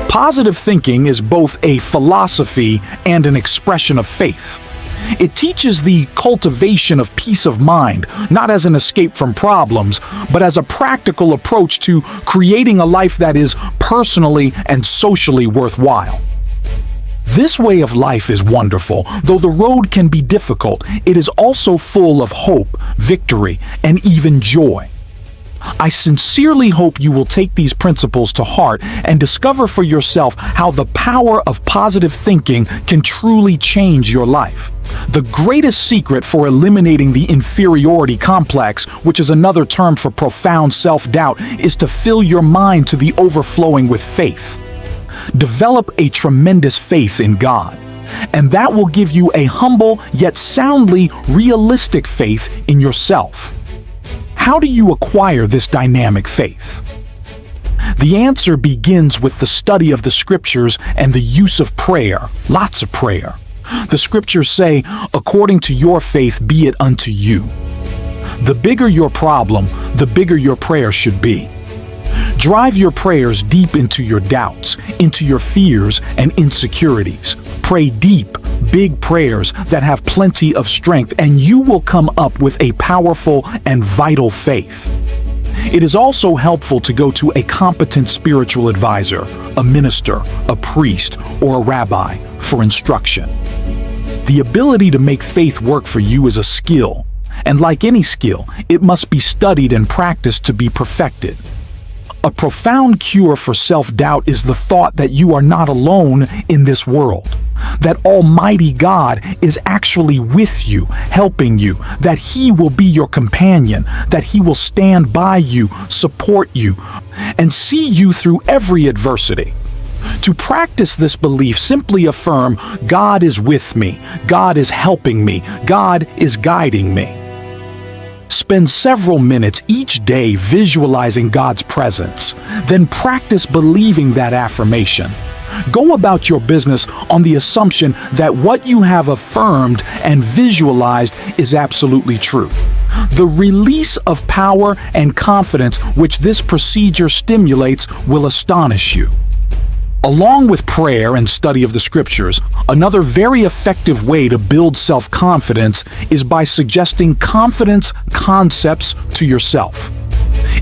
Positive thinking is both a philosophy and an expression of faith. It teaches the cultivation of peace of mind, not as an escape from problems, but as a practical approach to creating a life that is personally and socially worthwhile. This way of life is wonderful. Though the road can be difficult, it is also full of hope, victory, and even joy. I sincerely hope you will take these principles to heart and discover for yourself how the power of positive thinking can truly change your life. The greatest secret for eliminating the inferiority complex, which is another term for profound self-doubt, is to fill your mind to the overflowing with faith. Develop a tremendous faith in God, and that will give you a humble yet soundly realistic faith in yourself. How do you acquire this dynamic faith? The answer begins with the study of the scriptures and the use of prayer, lots of prayer. The scriptures say, "According to your faith be it unto you." The bigger your problem, the bigger your prayer should be. Drive your prayers deep into your doubts, into your fears and insecurities. Pray deep, big prayers that have plenty of strength, and you will come up with a powerful and vital faith. It is also helpful to go to a competent spiritual advisor, a minister, a priest, or a rabbi for instruction. The ability to make faith work for you is a skill, and like any skill, it must be studied and practiced to be perfected. A profound cure for self-doubt is the thought that you are not alone in this world, that Almighty God is actually with you, helping you, that He will be your companion, that He will stand by you, support you, and see you through every adversity. To practice this belief, simply affirm, God is with me, God is helping me, God is guiding me. Spend several minutes each day visualizing God's presence. Then practice believing that affirmation. Go about your business on the assumption that what you have affirmed and visualized is absolutely true. The release of power and confidence which this procedure stimulates will astonish you. Along with prayer and study of the scriptures, another very effective way to build self-confidence is by suggesting confidence concepts to yourself.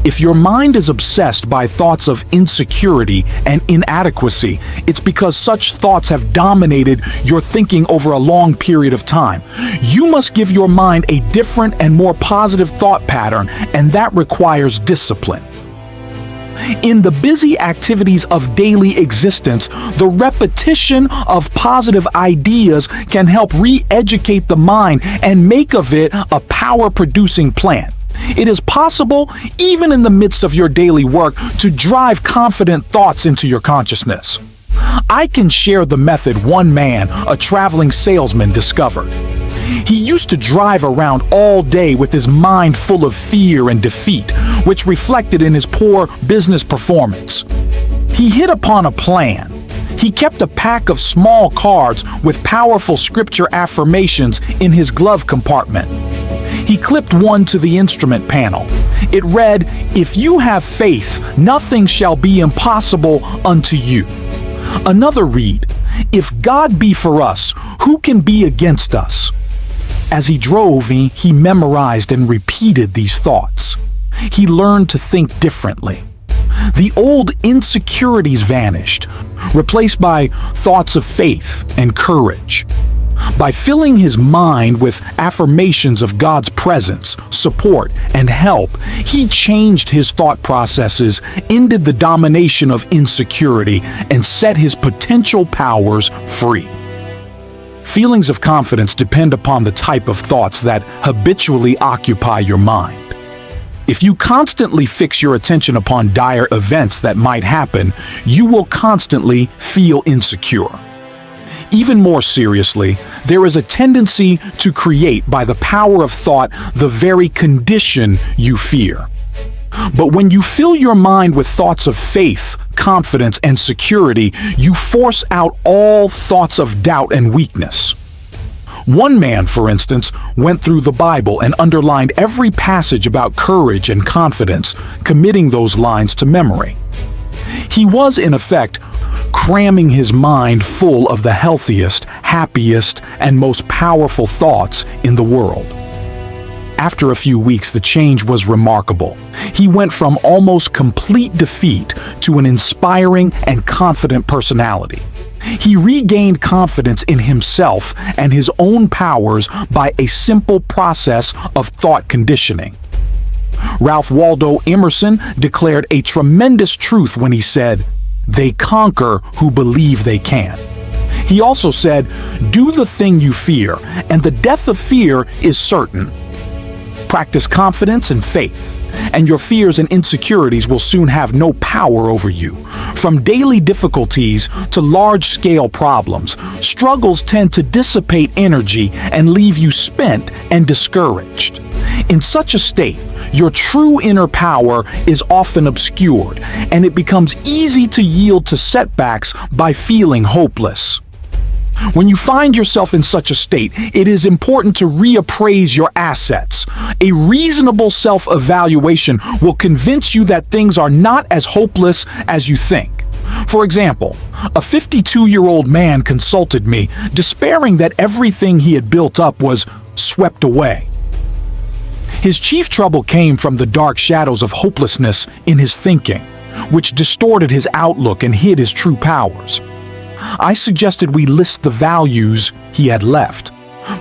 If your mind is obsessed by thoughts of insecurity and inadequacy, it's because such thoughts have dominated your thinking over a long period of time. You must give your mind a different and more positive thought pattern, and that requires discipline. In the busy activities of daily existence, the repetition of positive ideas can help re-educate the mind and make of it a power-producing plant. It is possible, even in the midst of your daily work, to drive confident thoughts into your consciousness. I can share the method one man, a traveling salesman, discovered. He used to drive around all day with his mind full of fear and defeat, which reflected in his poor business performance. He hit upon a plan. He kept a pack of small cards with powerful scripture affirmations in his glove compartment. He clipped one to the instrument panel. It read, "If you have faith, nothing shall be impossible unto you." Another read, "If God be for us, who can be against us?" As he drove, he memorized and repeated these thoughts. He learned to think differently. The old insecurities vanished, replaced by thoughts of faith and courage. By filling his mind with affirmations of God's presence, support, and help, he changed his thought processes, ended the domination of insecurity, and set his potential powers free. Feelings of confidence depend upon the type of thoughts that habitually occupy your mind. If you constantly fix your attention upon dire events that might happen, you will constantly feel insecure. Even more seriously, there is a tendency to create by the power of thought the very condition you fear. But when you fill your mind with thoughts of faith, confidence, and security, you force out all thoughts of doubt and weakness. One man, for instance, went through the Bible and underlined every passage about courage and confidence, committing those lines to memory. He was, in effect, cramming his mind full of the healthiest, happiest, and most powerful thoughts in the world. After a few weeks, the change was remarkable. He went from almost complete defeat to an inspiring and confident personality. He regained confidence in himself and his own powers by a simple process of thought conditioning. Ralph Waldo Emerson declared a tremendous truth when he said, "They conquer who believe they can." He also said, "Do the thing you fear, and the death of fear is certain." Practice confidence and faith, and your fears and insecurities will soon have no power over you. From daily difficulties to large-scale problems, struggles tend to dissipate energy and leave you spent and discouraged. In such a state, your true inner power is often obscured, and it becomes easy to yield to setbacks by feeling hopeless. When you find yourself in such a state, it is important to reappraise your assets. A reasonable self-evaluation will convince you that things are not as hopeless as you think. For example, a 52-year-old man consulted me, despairing that everything he had built up was swept away. His chief trouble came from the dark shadows of hopelessness in his thinking, which distorted his outlook and hid his true powers. I suggested we list the values he had left.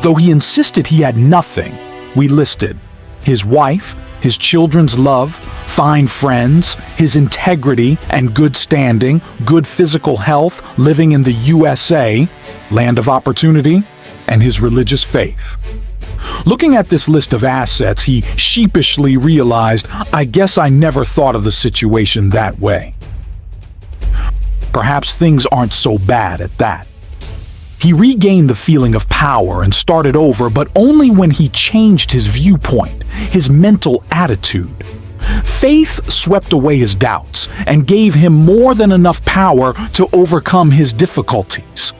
Though he insisted he had nothing, we listed his wife, his children's love, fine friends, his integrity and good standing, good physical health, living in the USA, land of opportunity, and his religious faith. Looking at this list of assets, he sheepishly realized, "I guess I never thought of the situation that way." Perhaps things aren't so bad at that. He regained the feeling of power and started over, but only when he changed his viewpoint, his mental attitude. Faith swept away his doubts and gave him more than enough power to overcome his difficulties.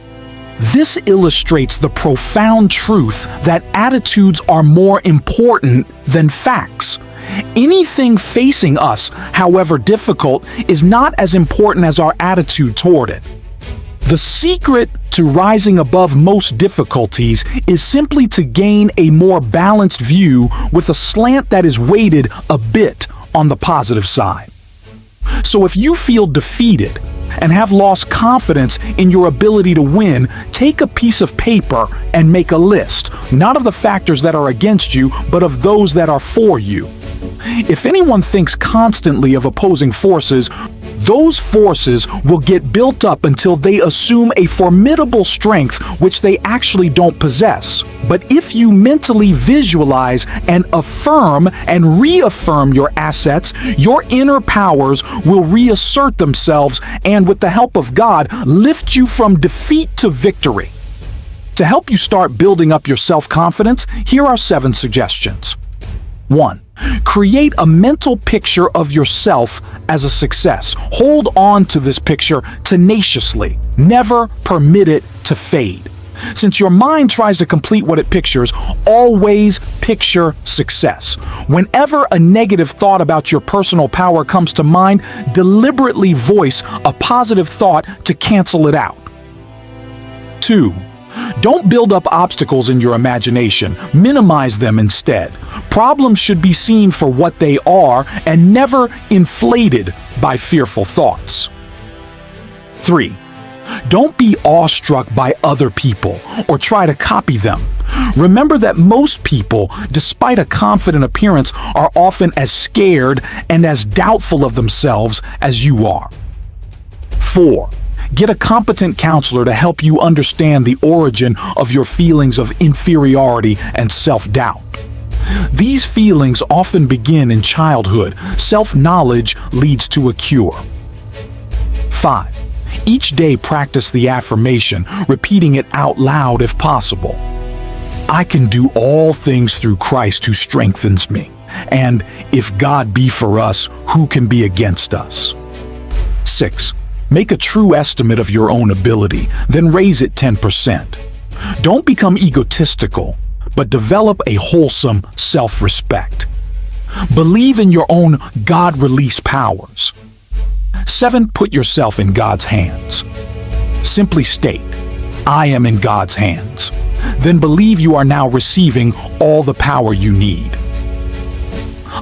This illustrates the profound truth that attitudes are more important than facts. Anything facing us, however difficult, is not as important as our attitude toward it. The secret to rising above most difficulties is simply to gain a more balanced view with a slant that is weighted a bit on the positive side. So if you feel defeated and have lost confidence in your ability to win, take a piece of paper and make a list, not of the factors that are against you, but of those that are for you. If anyone thinks constantly of opposing forces, those forces will get built up until they assume a formidable strength which they actually don't possess. But if you mentally visualize and affirm and reaffirm your assets, your inner powers will reassert themselves and, with the help of God, lift you from defeat to victory. To help you start building up your self-confidence, here are 7 suggestions. 1. Create a mental picture of yourself as a success. Hold on to this picture tenaciously. Never permit it to fade. Since your mind tries to complete what it pictures, always picture success. Whenever a negative thought about your personal power comes to mind, deliberately voice a positive thought to cancel it out. 2. Don't build up obstacles in your imagination. Minimize them instead. Problems should be seen for what they are and never inflated by fearful thoughts. 3. Don't be awestruck by other people or try to copy them. Remember that most people, despite a confident appearance, are often as scared and as doubtful of themselves as you are. 4. Get a competent counselor to help you understand the origin of your feelings of inferiority and self-doubt. These feelings often begin in childhood. Self-knowledge leads to a cure. 5. Each day practice the affirmation, repeating it out loud if possible. I can do all things through Christ who strengthens me. And if God be for us, who can be against us? 6. Make a true estimate of your own ability, then raise it 10%. Don't become egotistical, but develop a wholesome self-respect. Believe in your own God-released powers. 7. Put yourself in God's hands. Simply state, I am in God's hands. Then believe you are now receiving all the power you need.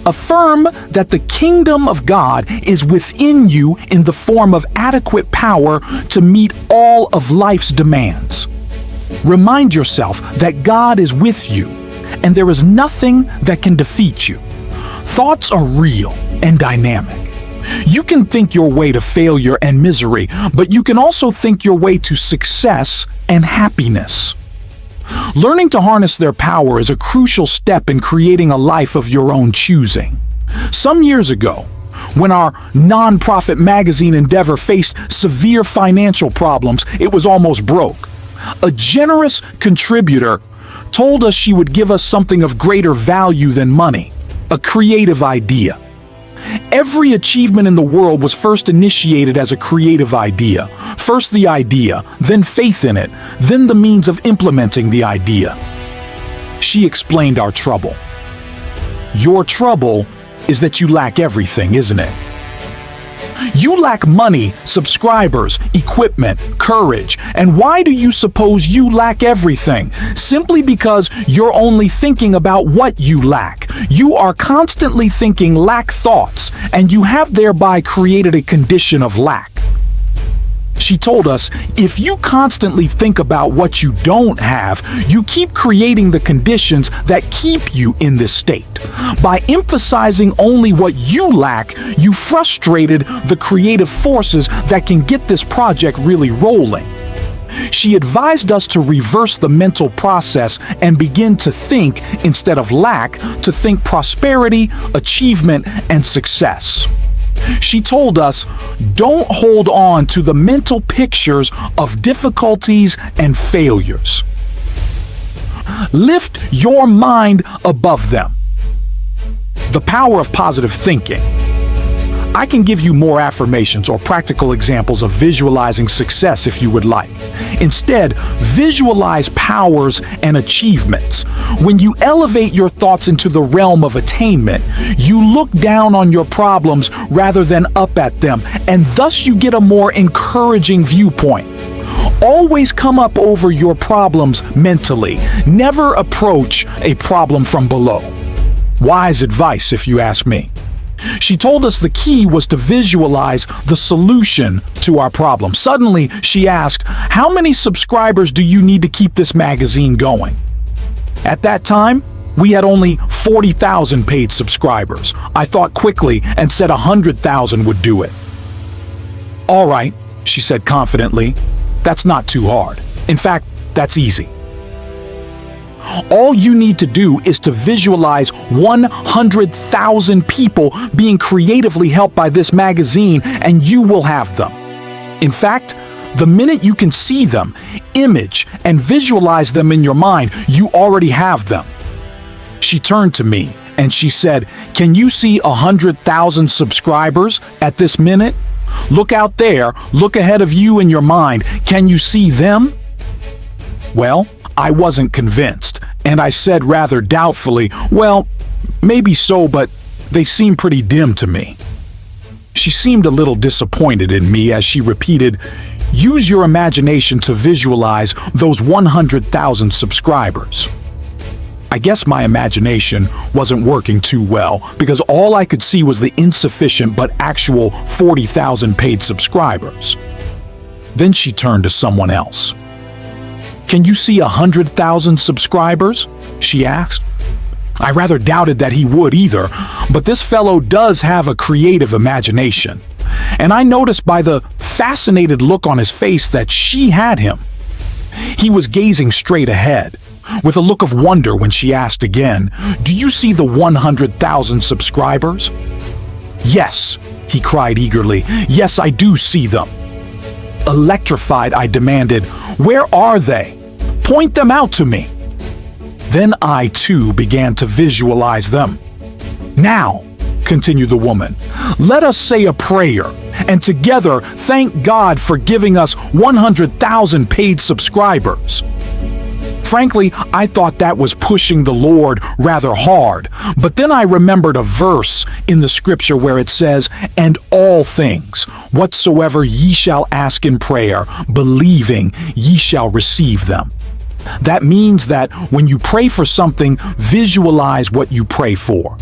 Affirm that the kingdom of God is within you in the form of adequate power to meet all of life's demands. Remind yourself that God is with you, and there is nothing that can defeat you. Thoughts are real and dynamic. You can think your way to failure and misery, but you can also think your way to success and happiness. Learning to harness their power is a crucial step in creating a life of your own choosing. Some years ago, when our nonprofit magazine endeavor faced severe financial problems, it was almost broke. A generous contributor told us she would give us something of greater value than money, a creative idea. Every achievement in the world was first initiated as a creative idea. First the idea, then faith in it, then the means of implementing the idea. She explained our trouble. Your trouble is that you lack everything, isn't it? You lack money, subscribers, equipment, courage. And why do you suppose you lack everything? Simply because you're only thinking about what you lack. You are constantly thinking lack thoughts, and you have thereby created a condition of lack. She told us, if you constantly think about what you don't have, you keep creating the conditions that keep you in this state. By emphasizing only what you lack, you frustrated the creative forces that can get this project really rolling. She advised us to reverse the mental process and begin to think, instead of lack, to think prosperity, achievement, and success. She told us, don't hold on to the mental pictures of difficulties and failures. Lift your mind above them. The power of positive thinking. I can give you more affirmations or practical examples of visualizing success if you would like. Instead, visualize powers and achievements. When you elevate your thoughts into the realm of attainment, you look down on your problems rather than up at them, and thus you get a more encouraging viewpoint. Always come up over your problems mentally. Never approach a problem from below. Wise advice, if you ask me. She told us the key was to visualize the solution to our problem. Suddenly, she asked, how many subscribers do you need to keep this magazine going? At that time, we had only 40,000 paid subscribers. I thought quickly and said 100,000 would do it. All right, she said confidently, that's not too hard. In fact, that's easy. All you need to do is to visualize 100,000 people being creatively helped by this magazine, and you will have them. In fact, the minute you can see them, image, and visualize them in your mind, you already have them. She turned to me and she said, can you see 100,000 subscribers at this minute? Look out there, look ahead of you in your mind. Can you see them? Well, I wasn't convinced, and I said rather doubtfully, well, maybe so, but they seem pretty dim to me. She seemed a little disappointed in me as she repeated, use your imagination to visualize those 100,000 subscribers. I guess my imagination wasn't working too well because all I could see was the insufficient but actual 40,000 paid subscribers. Then she turned to someone else. Can you see 100,000 subscribers? She asked. I rather doubted that he would either, but this fellow does have a creative imagination. And I noticed by the fascinated look on his face that she had him. He was gazing straight ahead, with a look of wonder when she asked again, do you see the 100,000 subscribers? Yes, he cried eagerly. Yes, I do see them. Electrified, I demanded, where are they? Point them out to me. Then I, too, began to visualize them. Now, continued the woman, let us say a prayer, and together thank God for giving us 100,000 paid subscribers. Frankly, I thought that was pushing the Lord rather hard. But then I remembered a verse in the scripture where it says, "And all things, whatsoever ye shall ask in prayer, believing ye shall receive them." That means that when you pray for something, visualize what you pray for.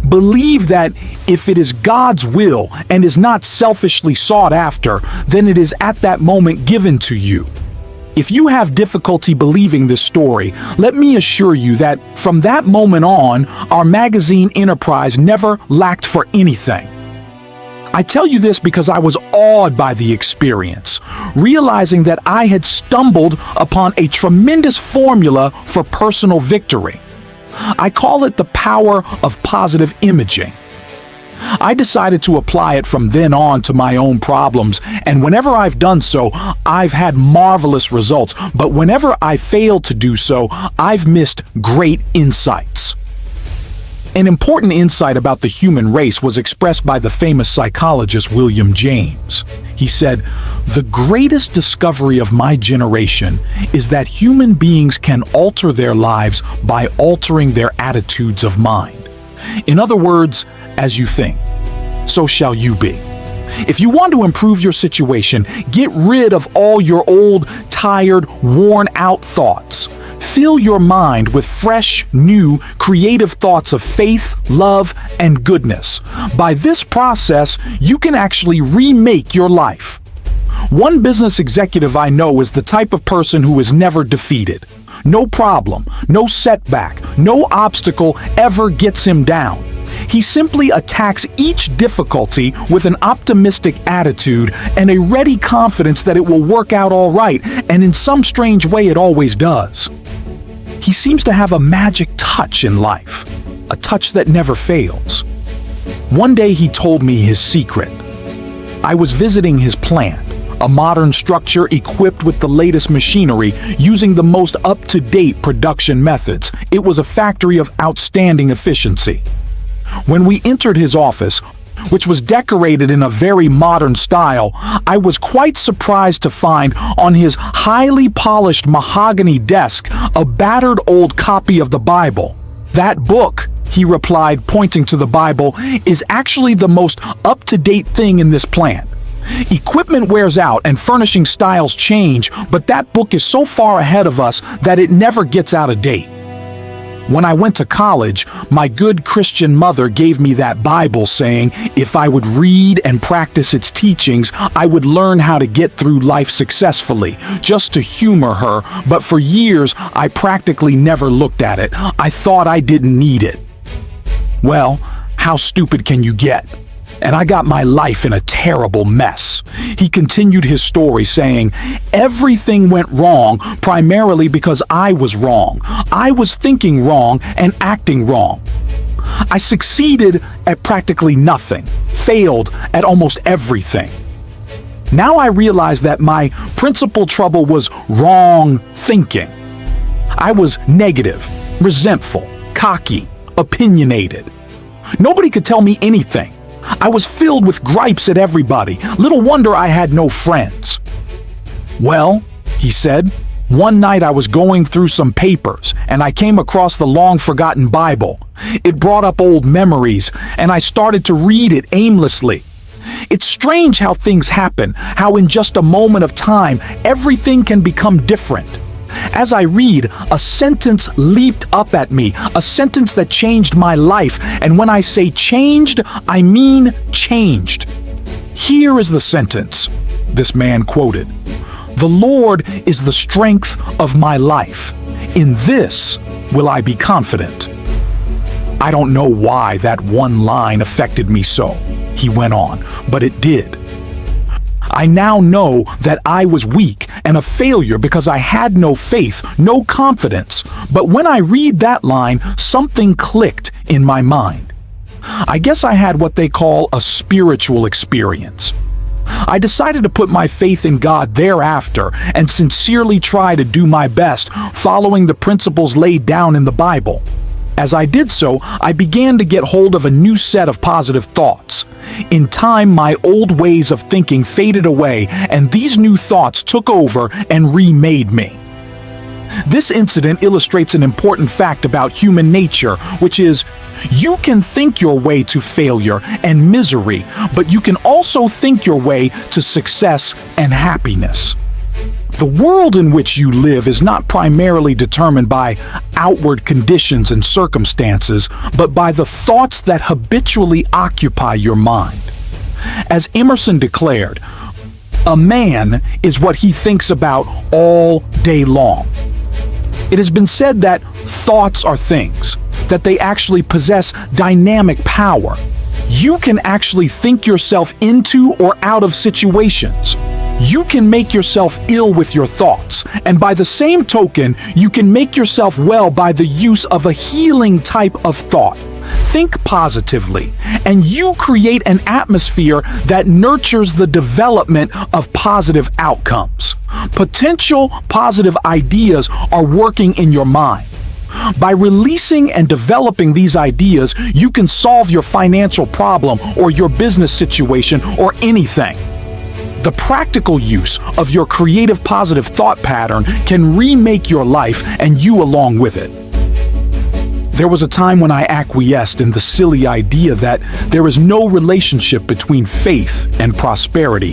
Believe that if it is God's will and is not selfishly sought after, then it is at that moment given to you. If you have difficulty believing this story, let me assure you that from that moment on, our magazine enterprise never lacked for anything. I tell you this because I was awed by the experience, realizing that I had stumbled upon a tremendous formula for personal victory. I call it the power of positive imaging. I decided to apply it from then on to my own problems, and whenever I've done so, I've had marvelous results. But whenever I failed to do so, I've missed great insights. An important insight about the human race was expressed by the famous psychologist William James. He said, "The greatest discovery of my generation is that human beings can alter their lives by altering their attitudes of mind. In other words, as you think, so shall you be." If you want to improve your situation, get rid of all your old, tired, worn-out thoughts. Fill your mind with fresh, new, creative thoughts of faith, love, and goodness. By this process, you can actually remake your life. One business executive I know is the type of person who is never defeated. No problem, no setback, no obstacle ever gets him down. He simply attacks each difficulty with an optimistic attitude and a ready confidence that it will work out all right, and in some strange way it always does. He seems to have a magic touch in life, a touch that never fails. One day he told me his secret. I was visiting his plant, a modern structure equipped with the latest machinery using the most up-to-date production methods. It was a factory of outstanding efficiency. When we entered his office, which was decorated in a very modern style, I was quite surprised to find on his highly polished mahogany desk a battered old copy of the Bible. "That book," he replied, pointing to the Bible, "is actually the most up-to-date thing in this plant. Equipment wears out and furnishing styles change, but that book is so far ahead of us that it never gets out of date." When I went to college, my good Christian mother gave me that Bible, saying if I would read and practice its teachings, I would learn how to get through life successfully, just to humor her, but for years I practically never looked at it. I thought I didn't need it. Well, how stupid can you get? And I got my life in a terrible mess. He continued his story saying, "Everything went wrong primarily because I was wrong. I was thinking wrong and acting wrong. I succeeded at practically nothing, failed at almost everything. Now I realize that my principal trouble was wrong thinking. I was negative, resentful, cocky, opinionated. Nobody could tell me anything. I was filled with gripes at everybody. Little wonder I had no friends." "Well," he said, "one night I was going through some papers and I came across the long-forgotten Bible. It brought up old memories and I started to read it aimlessly. It's strange how things happen, how in just a moment of time everything can become different. As I read, a sentence leaped up at me, a sentence that changed my life, and when I say changed, I mean changed. Here is the sentence," this man quoted, "The Lord is the strength of my life. In this will I be confident." I don't know why that one line affected me so, he went on, but it did. I now know that I was weak and a failure because I had no faith, no confidence. But when I read that line, something clicked in my mind. I guess I had what they call a spiritual experience. I decided to put my faith in God thereafter and sincerely try to do my best, following the principles laid down in the Bible. As I did so, I began to get hold of a new set of positive thoughts. In time, my old ways of thinking faded away, and these new thoughts took over and remade me. This incident illustrates an important fact about human nature, which is, you can think your way to failure and misery, but you can also think your way to success and happiness. The world in which you live is not primarily determined by outward conditions and circumstances, but by the thoughts that habitually occupy your mind. As Emerson declared, a man is what he thinks about all day long. It has been said that thoughts are things, that they actually possess dynamic power. You can actually think yourself into or out of situations. You can make yourself ill with your thoughts, and by the same token, you can make yourself well by the use of a healing type of thought. Think positively, and you create an atmosphere that nurtures the development of positive outcomes. Potential positive ideas are working in your mind. By releasing and developing these ideas, you can solve your financial problem or your business situation or anything. The practical use of your creative positive thought pattern can remake your life and you along with it. There was a time when I acquiesced in the silly idea that there is no relationship between faith and prosperity,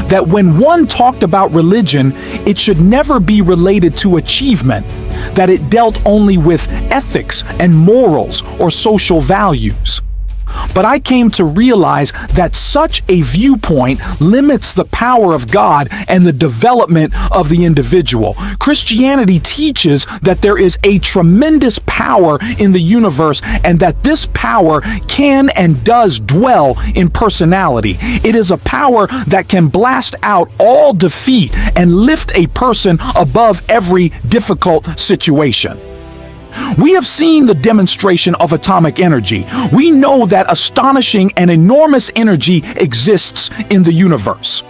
that when one talked about religion, it should never be related to achievement, that it dealt only with ethics and morals or social values. But I came to realize that such a viewpoint limits the power of God and the development of the individual. Christianity teaches that there is a tremendous power in the universe and that this power can and does dwell in personality. It is a power that can blast out all defeat and lift a person above every difficult situation. We have seen the demonstration of atomic energy. We know that astonishing and enormous energy exists in the universe.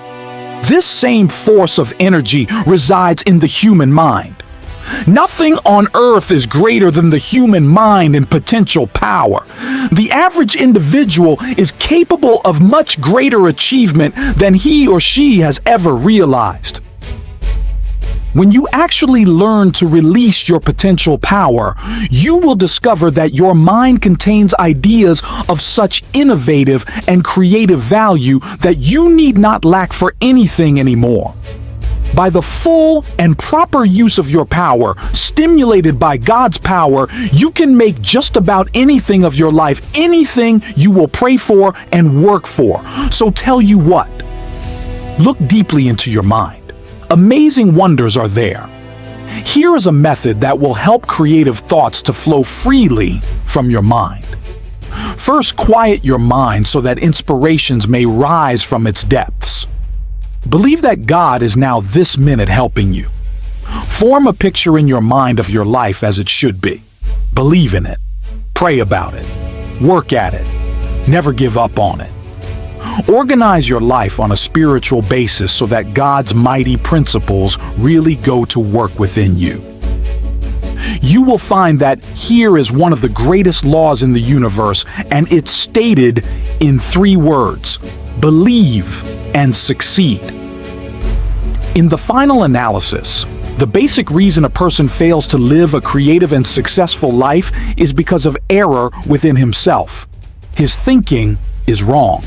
This same force of energy resides in the human mind. Nothing on earth is greater than the human mind and potential power. The average individual is capable of much greater achievement than he or she has ever realized. When you actually learn to release your potential power, you will discover that your mind contains ideas of such innovative and creative value that you need not lack for anything anymore. By the full and proper use of your power, stimulated by God's power, you can make just about anything of your life, anything you will pray for and work for. So tell you what, look deeply into your mind. Amazing wonders are there. Here is a method that will help creative thoughts to flow freely from your mind. First, quiet your mind so that inspirations may rise from its depths. Believe that God is now this minute helping you. Form a picture in your mind of your life as it should be. Believe in it. Pray about it. Work at it. Never give up on it. Organize your life on a spiritual basis so that God's mighty principles really go to work within you. You will find that here is one of the greatest laws in the universe, and it's stated in 3 words: believe and succeed. In the final analysis, the basic reason a person fails to live a creative and successful life is because of error within himself. His thinking is wrong.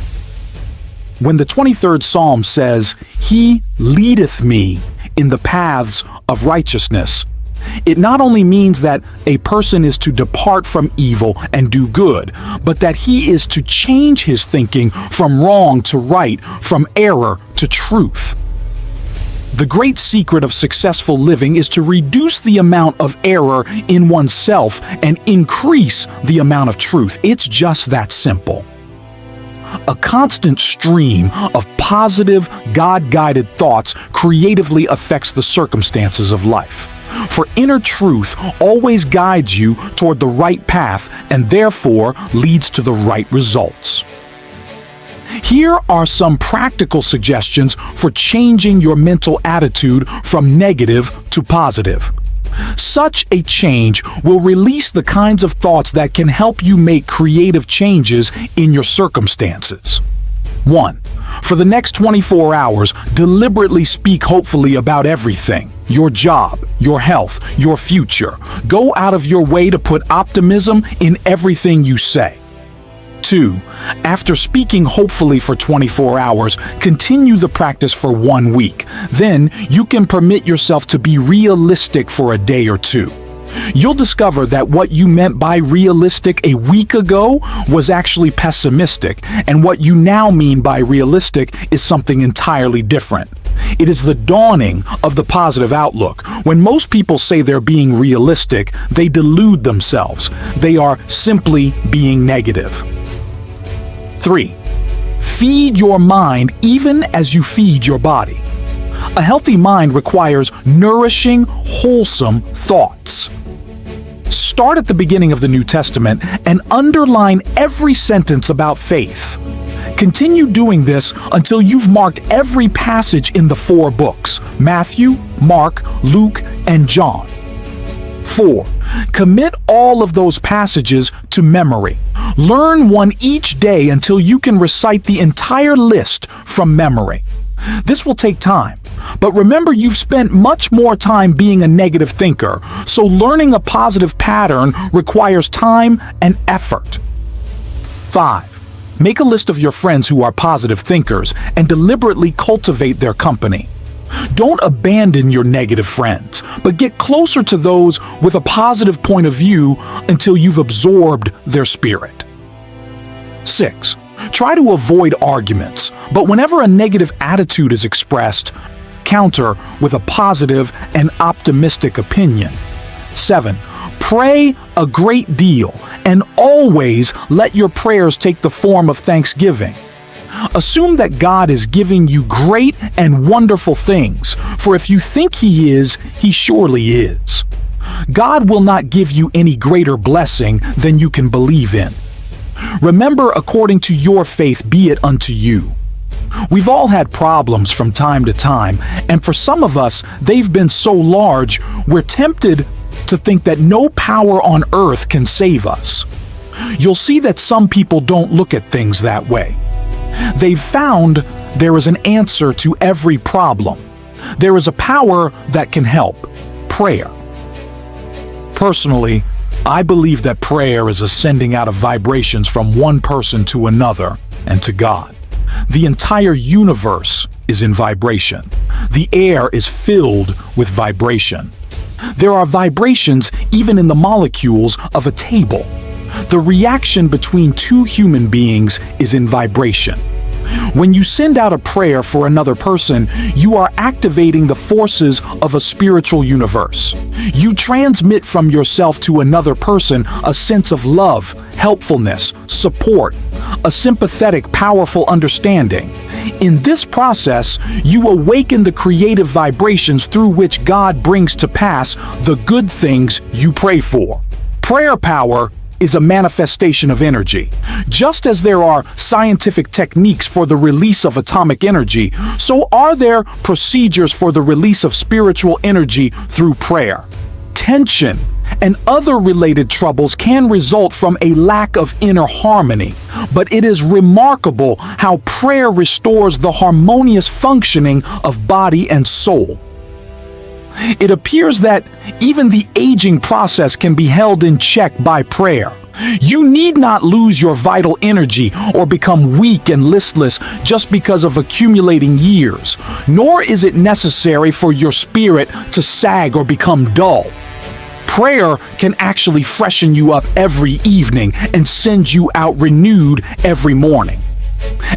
When the 23rd Psalm says, "He leadeth me in the paths of righteousness," it not only means that a person is to depart from evil and do good, but that he is to change his thinking from wrong to right, from error to truth. The great secret of successful living is to reduce the amount of error in oneself and increase the amount of truth. It's just that simple. A constant stream of positive, God-guided thoughts creatively affects the circumstances of life. For inner truth always guides you toward the right path and therefore leads to the right results. Here are some practical suggestions for changing your mental attitude from negative to positive. Such a change will release the kinds of thoughts that can help you make creative changes in your circumstances. 1. For the next 24 hours, deliberately speak hopefully about everything. your job, your health, your future. Go out of your way to put optimism in everything you say. 2. After speaking hopefully for 24 hours, continue the practice for 1 week. Then you can permit yourself to be realistic for a day or two. You'll discover that what you meant by realistic a week ago was actually pessimistic, and what you now mean by realistic is something entirely different. It is the dawning of the positive outlook. When most people say they're being realistic, they delude themselves. They are simply being negative. 3. Feed your mind even as you feed your body. A healthy mind requires nourishing, wholesome thoughts. Start at the beginning of the New Testament and underline every sentence about faith. Continue doing this until you've marked every passage in the 4 books: Matthew, Mark, Luke, and John. 4. Commit all of those passages to memory. Learn one each day until you can recite the entire list from memory. This will take time, but remember you've spent much more time being a negative thinker, so learning a positive pattern requires time and effort. 5. Make a list of your friends who are positive thinkers and deliberately cultivate their company. Don't abandon your negative friends, but get closer to those with a positive point of view until you've absorbed their spirit. 6. Try to avoid arguments, but whenever a negative attitude is expressed, counter with a positive and optimistic opinion. 7. Pray a great deal and always let your prayers take the form of thanksgiving. Assume that God is giving you great and wonderful things, for if you think He is, He surely is. God will not give you any greater blessing than you can believe in. Remember, according to your faith be it unto you. We've all had problems from time to time, and for some of us, they've been so large, we're tempted to think that no power on earth can save us. You'll see that some people don't look at things that way. They've found there is an answer to every problem. There is a power that can help: prayer. Personally, I believe that prayer is a sending out of vibrations from one person to another and to God. The entire universe is in vibration. The air is filled with vibration. There are vibrations even in the molecules of a table. The reaction between two human beings is in vibration. When you send out a prayer for another person, you are activating the forces of a spiritual universe. You transmit from yourself to another person a sense of love, helpfulness, support, a sympathetic, powerful understanding. In this process, you awaken the creative vibrations through which God brings to pass the good things you pray for. Prayer power is a manifestation of energy. Just as there are scientific techniques for the release of atomic energy, so are there procedures for the release of spiritual energy through prayer. Tension and other related troubles can result from a lack of inner harmony, but it is remarkable how prayer restores the harmonious functioning of body and soul. It appears that even the aging process can be held in check by prayer. You need not lose your vital energy or become weak and listless just because of accumulating years, nor is it necessary for your spirit to sag or become dull. Prayer can actually freshen you up every evening and send you out renewed every morning.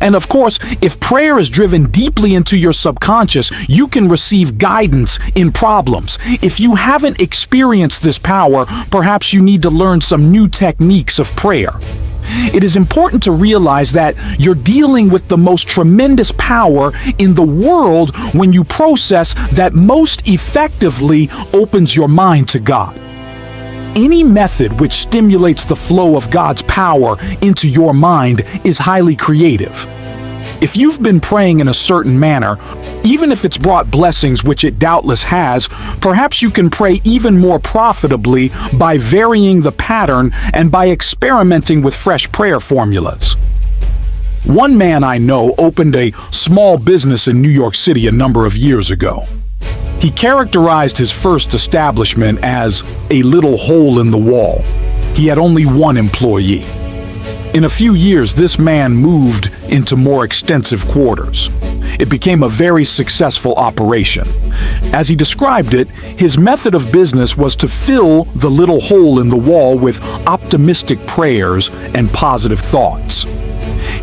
And of course, if prayer is driven deeply into your subconscious, you can receive guidance in problems. If you haven't experienced this power, perhaps you need to learn some new techniques of prayer. It is important to realize that you're dealing with the most tremendous power in the world when you process that most effectively opens your mind to God. Any method which stimulates the flow of God's power into your mind is highly creative. If you've been praying in a certain manner, even if it's brought blessings, which it doubtless has, perhaps you can pray even more profitably by varying the pattern and by experimenting with fresh prayer formulas. One man I know opened a small business in New York City a number of years ago. He characterized his first establishment as a little hole in the wall. He had only one employee. In a few years, this man moved into more extensive quarters. It became a very successful operation. As he described it, his method of business was to fill the little hole in the wall with optimistic prayers and positive thoughts.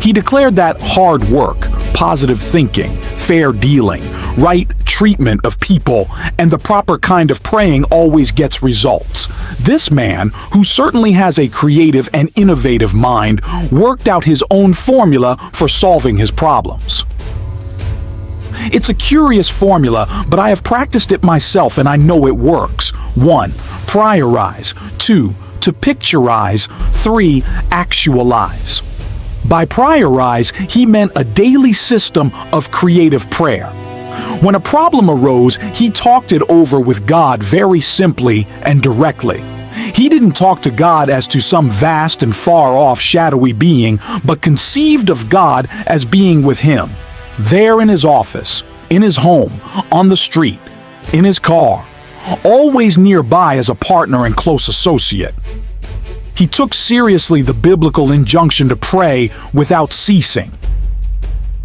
He declared that hard work, positive thinking, fair dealing, right treatment of people, and the proper kind of praying always gets results. This man, who certainly has a creative and innovative mind, worked out his own formula for solving his problems. It's a curious formula, but I have practiced it myself and I know it works. 1. Priorize. 2. To picturize. 3. Actualize. By priorize, he meant a daily system of creative prayer. When a problem arose, he talked it over with God very simply and directly. He didn't talk to God as to some vast and far-off shadowy being, but conceived of God as being with him, there in his office, in his home, on the street, in his car, always nearby as a partner and close associate. He took seriously the biblical injunction to pray without ceasing.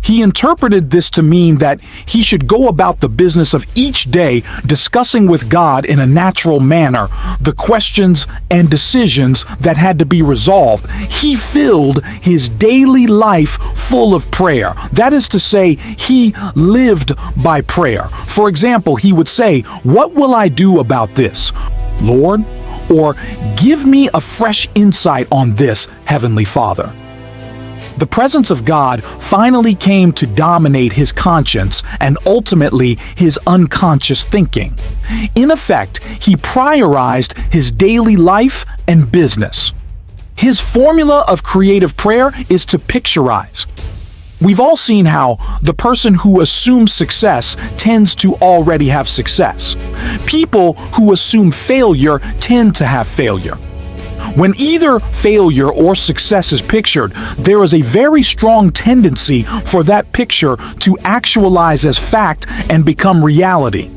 He interpreted this to mean that he should go about the business of each day discussing with God in a natural manner the questions and decisions that had to be resolved. He filled his daily life full of prayer. That is to say, he lived by prayer. For example, he would say, "What will I do about this, Lord?" Or, "Give me a fresh insight on this, Heavenly Father." The presence of God finally came to dominate his conscience and ultimately his unconscious thinking. In effect, he priorized his daily life and business. His formula of creative prayer is to picturize. We've all seen how the person who assumes success tends to already have success. People who assume failure tend to have failure. When either failure or success is pictured, there is a very strong tendency for that picture to actualize as fact and become reality.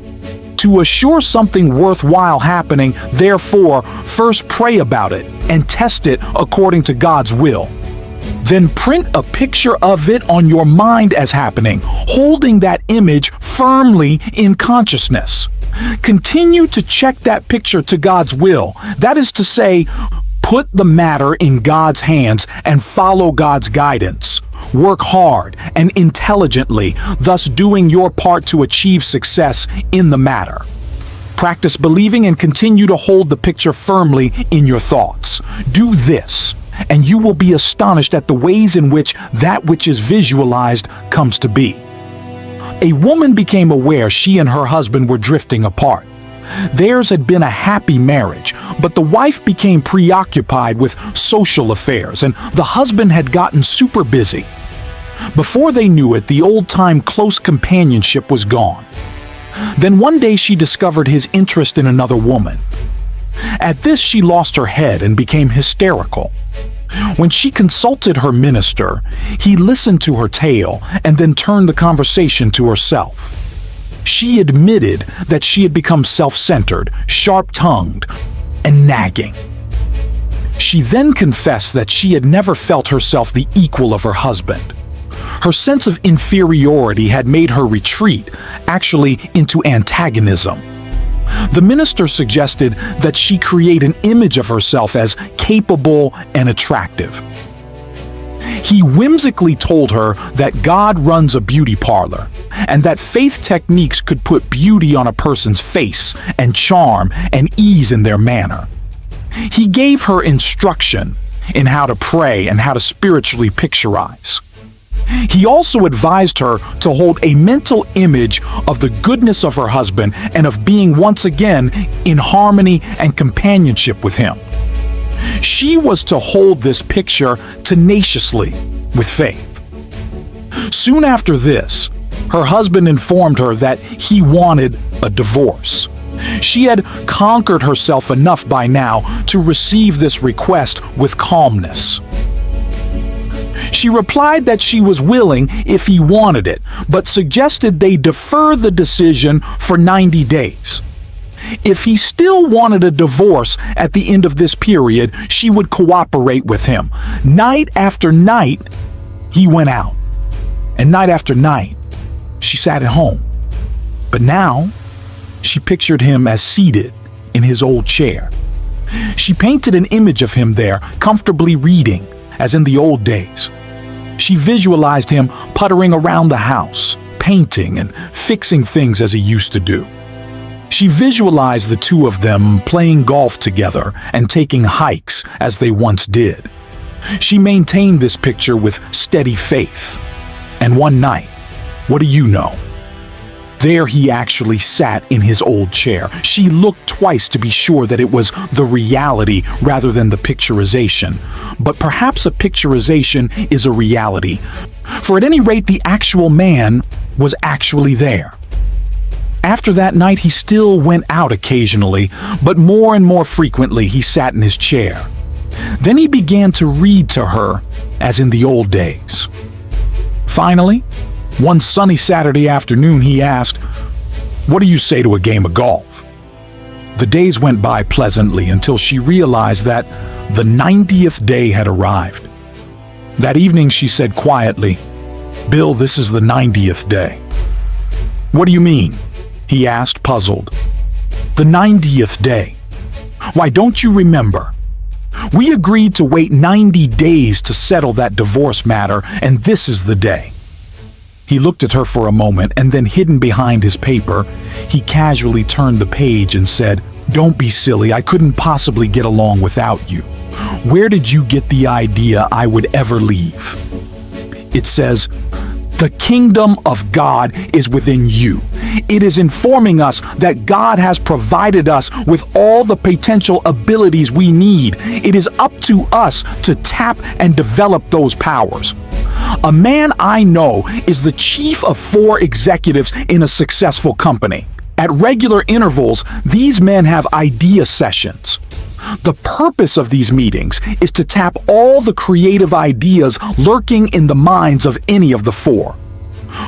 To assure something worthwhile happening, therefore, first pray about it and test it according to God's will. Then print a picture of it on your mind as happening, holding that image firmly in consciousness. Continue to check that picture to God's will. That is to say, put the matter in God's hands and follow God's guidance. Work hard and intelligently, thus doing your part to achieve success in the matter. Practice believing and continue to hold the picture firmly in your thoughts. Do this, and you will be astonished at the ways in which that which is visualized comes to be. A woman became aware she and her husband were drifting apart. Theirs had been a happy marriage, but the wife became preoccupied with social affairs and the husband had gotten super busy. Before they knew it, the old-time close companionship was gone. Then one day she discovered his interest in another woman. At this, she lost her head and became hysterical. When she consulted her minister, he listened to her tale and then turned the conversation to herself. She admitted that she had become self-centered, sharp-tongued, and nagging. She then confessed that she had never felt herself the equal of her husband. Her sense of inferiority had made her retreat, actually into antagonism. The minister suggested that she create an image of herself as capable and attractive. He whimsically told her that God runs a beauty parlor and that faith techniques could put beauty on a person's face and charm and ease in their manner. He gave her instruction in how to pray and how to spiritually picturize. He also advised her to hold a mental image of the goodness of her husband and of being once again in harmony and companionship with him. She was to hold this picture tenaciously with faith. Soon after this, her husband informed her that he wanted a divorce. She had conquered herself enough by now to receive this request with calmness. She replied that she was willing if he wanted it, but suggested they defer the decision for 90 days. If he still wanted a divorce at the end of this period, she would cooperate with him. Night after night, he went out. And night after night, she sat at home. But now, she pictured him as seated in his old chair. She painted an image of him there, comfortably reading, as in the old days. She visualized him puttering around the house, painting and fixing things as he used to do. She visualized the two of them playing golf together and taking hikes as they once did. She maintained this picture with steady faith. And one night, what do you know? There he actually sat in his old chair. She looked twice to be sure that it was the reality rather than the picturization. But perhaps a picturization is a reality. For at any rate, the actual man was actually there. After that night, he still went out occasionally, but more and more frequently he sat in his chair. Then he began to read to her, as in the old days. Finally, one sunny Saturday afternoon, he asked, "What do you say to a game of golf?" The days went by pleasantly until she realized that the 90th day had arrived. That evening she said quietly, "Bill, this is the 90th day." "What do you mean?" he asked, puzzled. "The 90th day. Why, don't you remember? We agreed to wait 90 days to settle that divorce matter, and this is the day." He looked at her for a moment, and then hidden behind his paper, he casually turned the page and said, "Don't be silly, I couldn't possibly get along without you. Where did you get the idea I would ever leave?" It says, "The kingdom of God is within you. It is informing us that God has provided us with all the potential abilities we need. It is up to us to tap and develop those powers." A man I know is the chief of 4 executives in a successful company. At regular intervals, these men have idea sessions. The purpose of these meetings is to tap all the creative ideas lurking in the minds of any of the 4.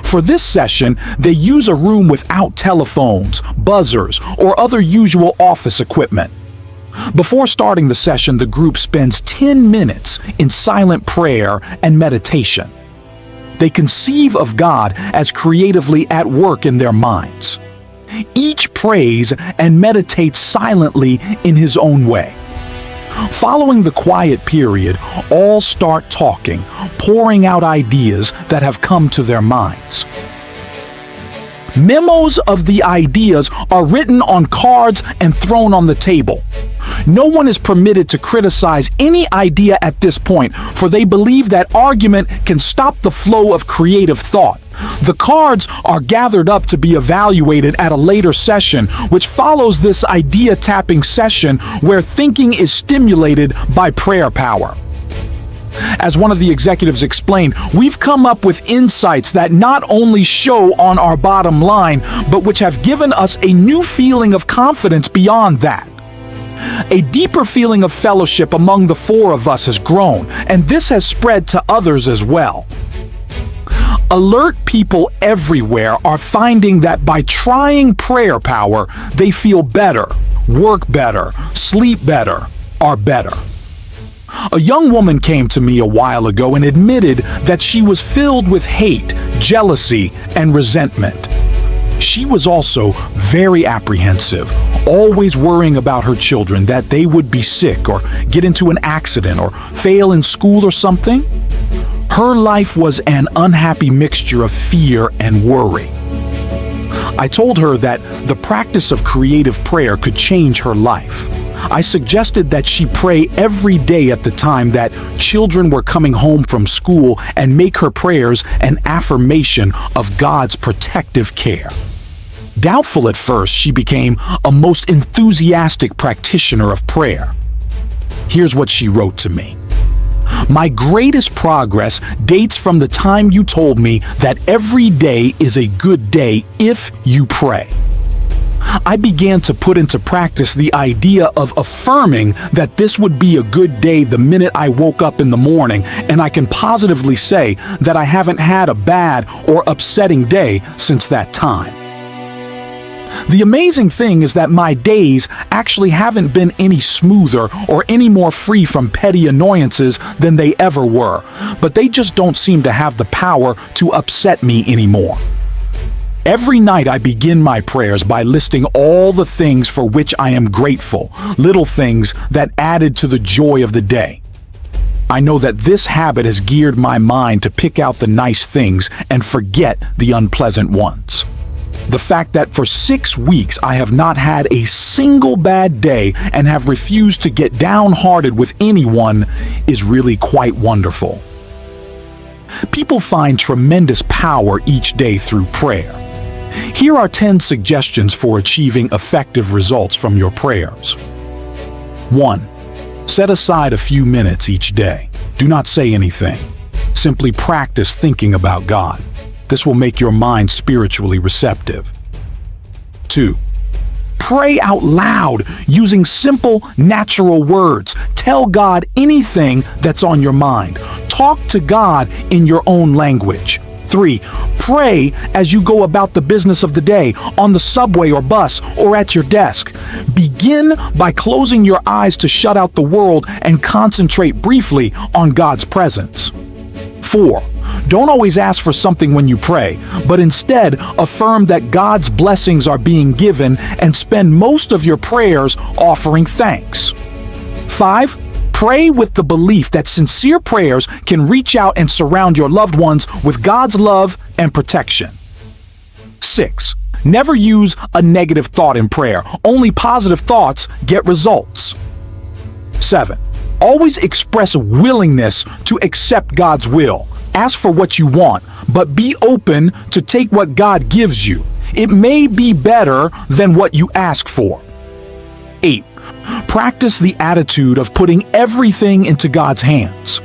For this session, they use a room without telephones, buzzers, or other usual office equipment. Before starting the session, the group spends 10 minutes in silent prayer and meditation. They conceive of God as creatively at work in their minds. Each prays and meditates silently in his own way. Following the quiet period, all start talking, pouring out ideas that have come to their minds. Memos of the ideas are written on cards and thrown on the table. No one is permitted to criticize any idea at this point, for they believe that argument can stop the flow of creative thought. The cards are gathered up to be evaluated at a later session, which follows this idea-tapping session where thinking is stimulated by prayer power. As one of the executives explained, we've come up with insights that not only show on our bottom line, but which have given us a new feeling of confidence beyond that. A deeper feeling of fellowship among the 4 of us has grown, and this has spread to others as well. Alert people everywhere are finding that by trying prayer power, they feel better, work better, sleep better, are better. A young woman came to me a while ago and admitted that she was filled with hate, jealousy, and resentment. She was also very apprehensive, always worrying about her children, that they would be sick or get into an accident or fail in school or something. Her life was an unhappy mixture of fear and worry. I told her that the practice of creative prayer could change her life. I suggested that she pray every day at the time that children were coming home from school and make her prayers an affirmation of God's protective care. Doubtful at first, she became a most enthusiastic practitioner of prayer. Here's what she wrote to me. "My greatest progress dates from the time you told me that every day is a good day if you pray. I began to put into practice the idea of affirming that this would be a good day the minute I woke up in the morning, and I can positively say that I haven't had a bad or upsetting day since that time. The amazing thing is that my days actually haven't been any smoother or any more free from petty annoyances than they ever were, but they just don't seem to have the power to upset me anymore. Every night I begin my prayers by listing all the things for which I am grateful, little things that added to the joy of the day. I know that this habit has geared my mind to pick out the nice things and forget the unpleasant ones. The fact that for 6 weeks I have not had a single bad day and have refused to get downhearted with anyone is really quite wonderful. People find tremendous power each day through prayer. Here are 10 suggestions for achieving effective results from your prayers. 1. Set aside a few minutes each day. Do not say anything. Simply practice thinking about God. This will make your mind spiritually receptive. 2. Pray out loud using simple, natural words. Tell God anything that's on your mind. Talk to God in your own language. 3. Pray as you go about the business of the day, on the subway or bus, or at your desk. Begin by closing your eyes to shut out the world and concentrate briefly on God's presence. 4. Don't always ask for something when you pray, but instead affirm that God's blessings are being given and spend most of your prayers offering thanks. 5. Pray with the belief that sincere prayers can reach out and surround your loved ones with God's love and protection. 6. Never use a negative thought in prayer. Only positive thoughts get results. 7. Always express willingness to accept God's will. Ask for what you want, but be open to take what God gives you. It may be better than what you ask for. 8. Practice the attitude of putting everything into God's hands.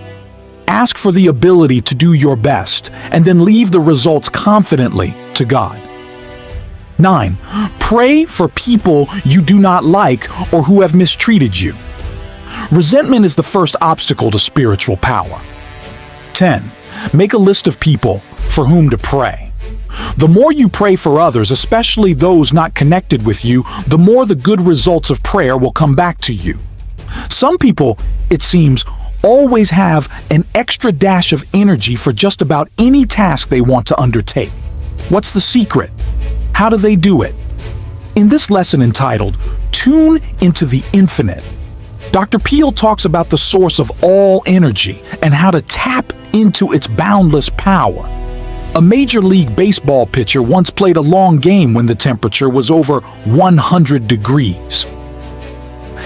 Ask for the ability to do your best, and then leave the results confidently to God. 9. Pray for people you do not like or who have mistreated you. Resentment is the first obstacle to spiritual power. 10. Make a list of people for whom to pray. The more you pray for others, especially those not connected with you, the more the good results of prayer will come back to you. Some people, it seems, always have an extra dash of energy for just about any task they want to undertake. What's the secret? How do they do it? In this lesson entitled, Tune into the Infinite, Dr. Peel talks about the source of all energy and how to tap into its boundless power. A Major League Baseball pitcher once played a long game when the temperature was over 100 degrees.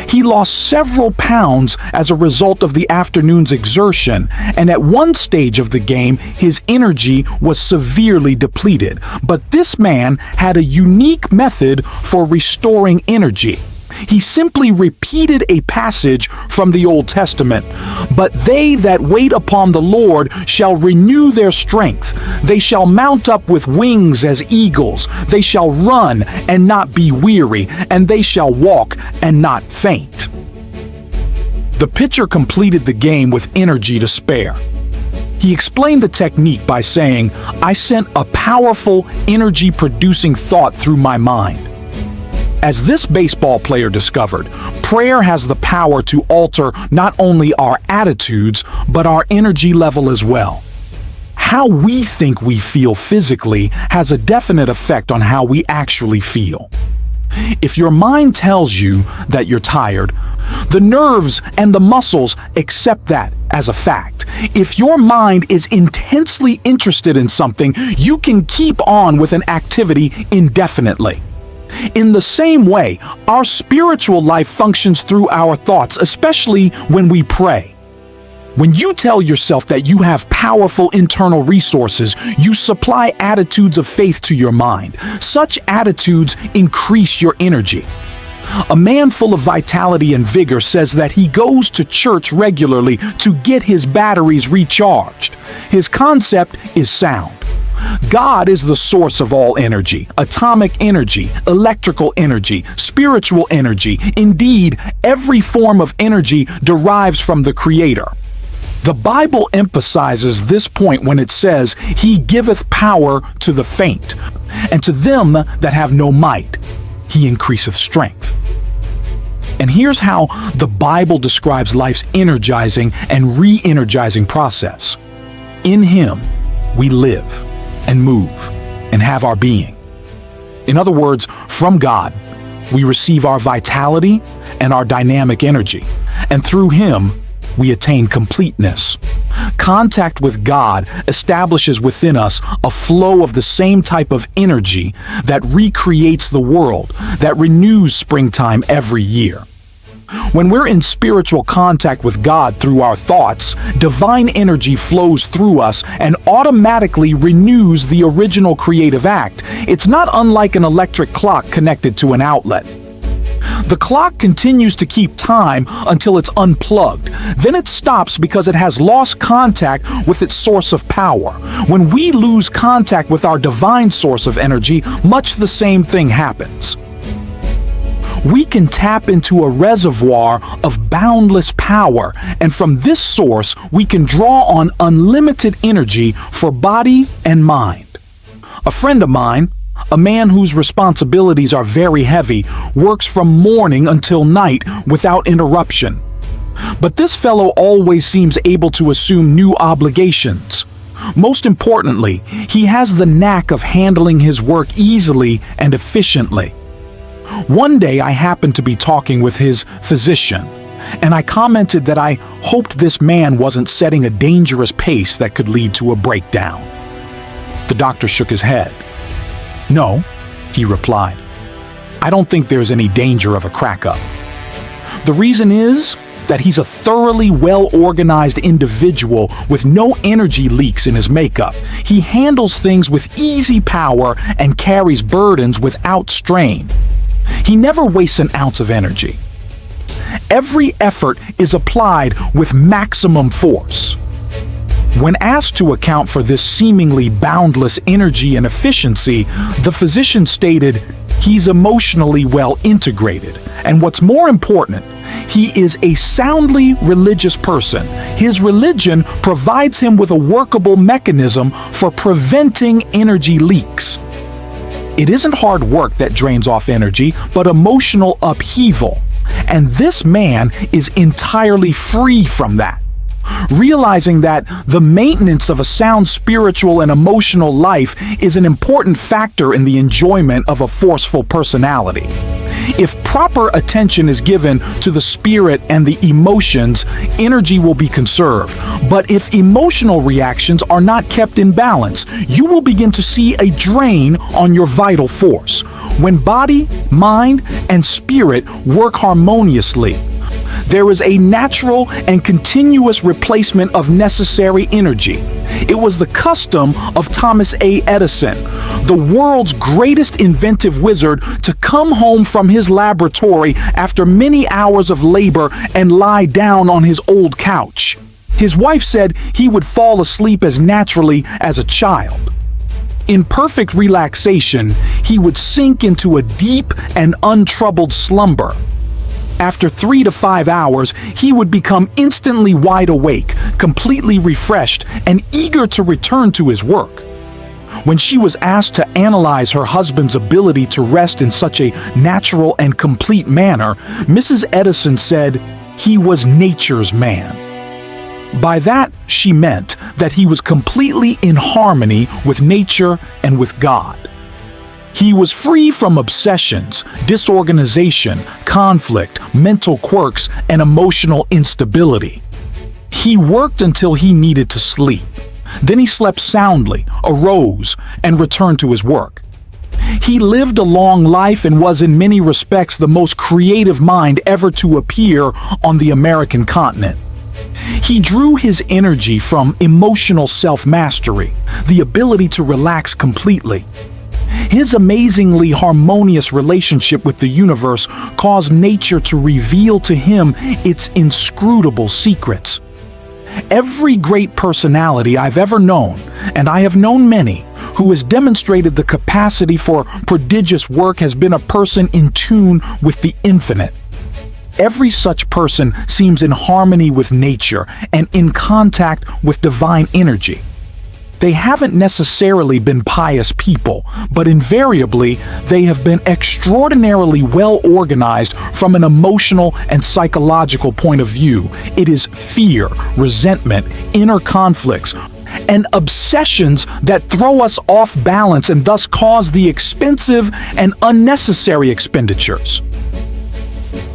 He lost several pounds as a result of the afternoon's exertion, and at one stage of the game, his energy was severely depleted. But this man had a unique method for restoring energy. He simply repeated a passage from the Old Testament. But they that wait upon the Lord shall renew their strength. They shall mount up with wings as eagles. They shall run and not be weary, and they shall walk and not faint. The pitcher completed the game with energy to spare. He explained the technique by saying, "I sent a powerful, energy-producing thought through my mind." As this baseball player discovered, prayer has the power to alter not only our attitudes, but our energy level as well. How we think we feel physically has a definite effect on how we actually feel. If your mind tells you that you're tired, the nerves and the muscles accept that as a fact. If your mind is intensely interested in something, you can keep on with an activity indefinitely. In the same way, our spiritual life functions through our thoughts, especially when we pray. When you tell yourself that you have powerful internal resources, you supply attitudes of faith to your mind. Such attitudes increase your energy. A man full of vitality and vigor says that he goes to church regularly to get his batteries recharged. His concept is sound. God is the source of all energy, atomic energy, electrical energy, spiritual energy. Indeed, every form of energy derives from the Creator. The Bible emphasizes this point when it says, "He giveth power to the faint, and to them that have no might, He increaseth strength." And here's how the Bible describes life's energizing and re-energizing process. In Him, we live and move and have our being. In other words, from God, we receive our vitality and our dynamic energy, and through Him, we attain completeness. Contact with God establishes within us a flow of the same type of energy that recreates the world, that renews springtime every year. When we're in spiritual contact with God through our thoughts, divine energy flows through us and automatically renews the original creative act. It's not unlike an electric clock connected to an outlet. The clock continues to keep time until it's unplugged. Then it stops because it has lost contact with its source of power. When we lose contact with our divine source of energy, much the same thing happens. We can tap into a reservoir of boundless power, and from this source, we can draw on unlimited energy for body and mind. A friend of mine, a man whose responsibilities are very heavy, works from morning until night without interruption. But this fellow always seems able to assume new obligations. Most importantly, he has the knack of handling his work easily and efficiently. One day I happened to be talking with his physician, and I commented that I hoped this man wasn't setting a dangerous pace that could lead to a breakdown. The doctor shook his head. "No," he replied. "I don't think there's any danger of a crack-up. The reason is that he's a thoroughly well-organized individual with no energy leaks in his makeup. He handles things with easy power and carries burdens without strain. He never wastes an ounce of energy. Every effort is applied with maximum force." When asked to account for this seemingly boundless energy and efficiency, the physician stated, "He's emotionally well integrated, and what's more important, he is a soundly religious person. His religion provides him with a workable mechanism for preventing energy leaks." It isn't hard work that drains off energy, but emotional upheaval. And this man is entirely free from that. Realizing that the maintenance of a sound spiritual and emotional life is an important factor in the enjoyment of a forceful personality. If proper attention is given to the spirit and the emotions, energy will be conserved. But if emotional reactions are not kept in balance, you will begin to see a drain on your vital force. When body, mind, and spirit work harmoniously, there is a natural and continuous replacement of necessary energy. It was the custom of Thomas A. Edison, the world's greatest inventive wizard, to come home from his laboratory after many hours of labor and lie down on his old couch. His wife said he would fall asleep as naturally as a child. In perfect relaxation, he would sink into a deep and untroubled slumber. After 3 to 5 hours, he would become instantly wide awake, completely refreshed, and eager to return to his work. When she was asked to analyze her husband's ability to rest in such a natural and complete manner, Mrs. Edison said, "He was nature's man." By that, she meant that he was completely in harmony with nature and with God. He was free from obsessions, disorganization, conflict, mental quirks, and emotional instability. He worked until he needed to sleep. Then he slept soundly, arose, and returned to his work. He lived a long life and was in many respects the most creative mind ever to appear on the American continent. He drew his energy from emotional self-mastery, the ability to relax completely. His amazingly harmonious relationship with the universe caused nature to reveal to him its inscrutable secrets. Every great personality I've ever known, and I have known many, who has demonstrated the capacity for prodigious work has been a person in tune with the infinite. Every such person seems in harmony with nature and in contact with divine energy. They haven't necessarily been pious people, but invariably they have been extraordinarily well organized from an emotional and psychological point of view. It is fear, resentment, inner conflicts, and obsessions that throw us off balance and thus cause the expensive and unnecessary expenditures.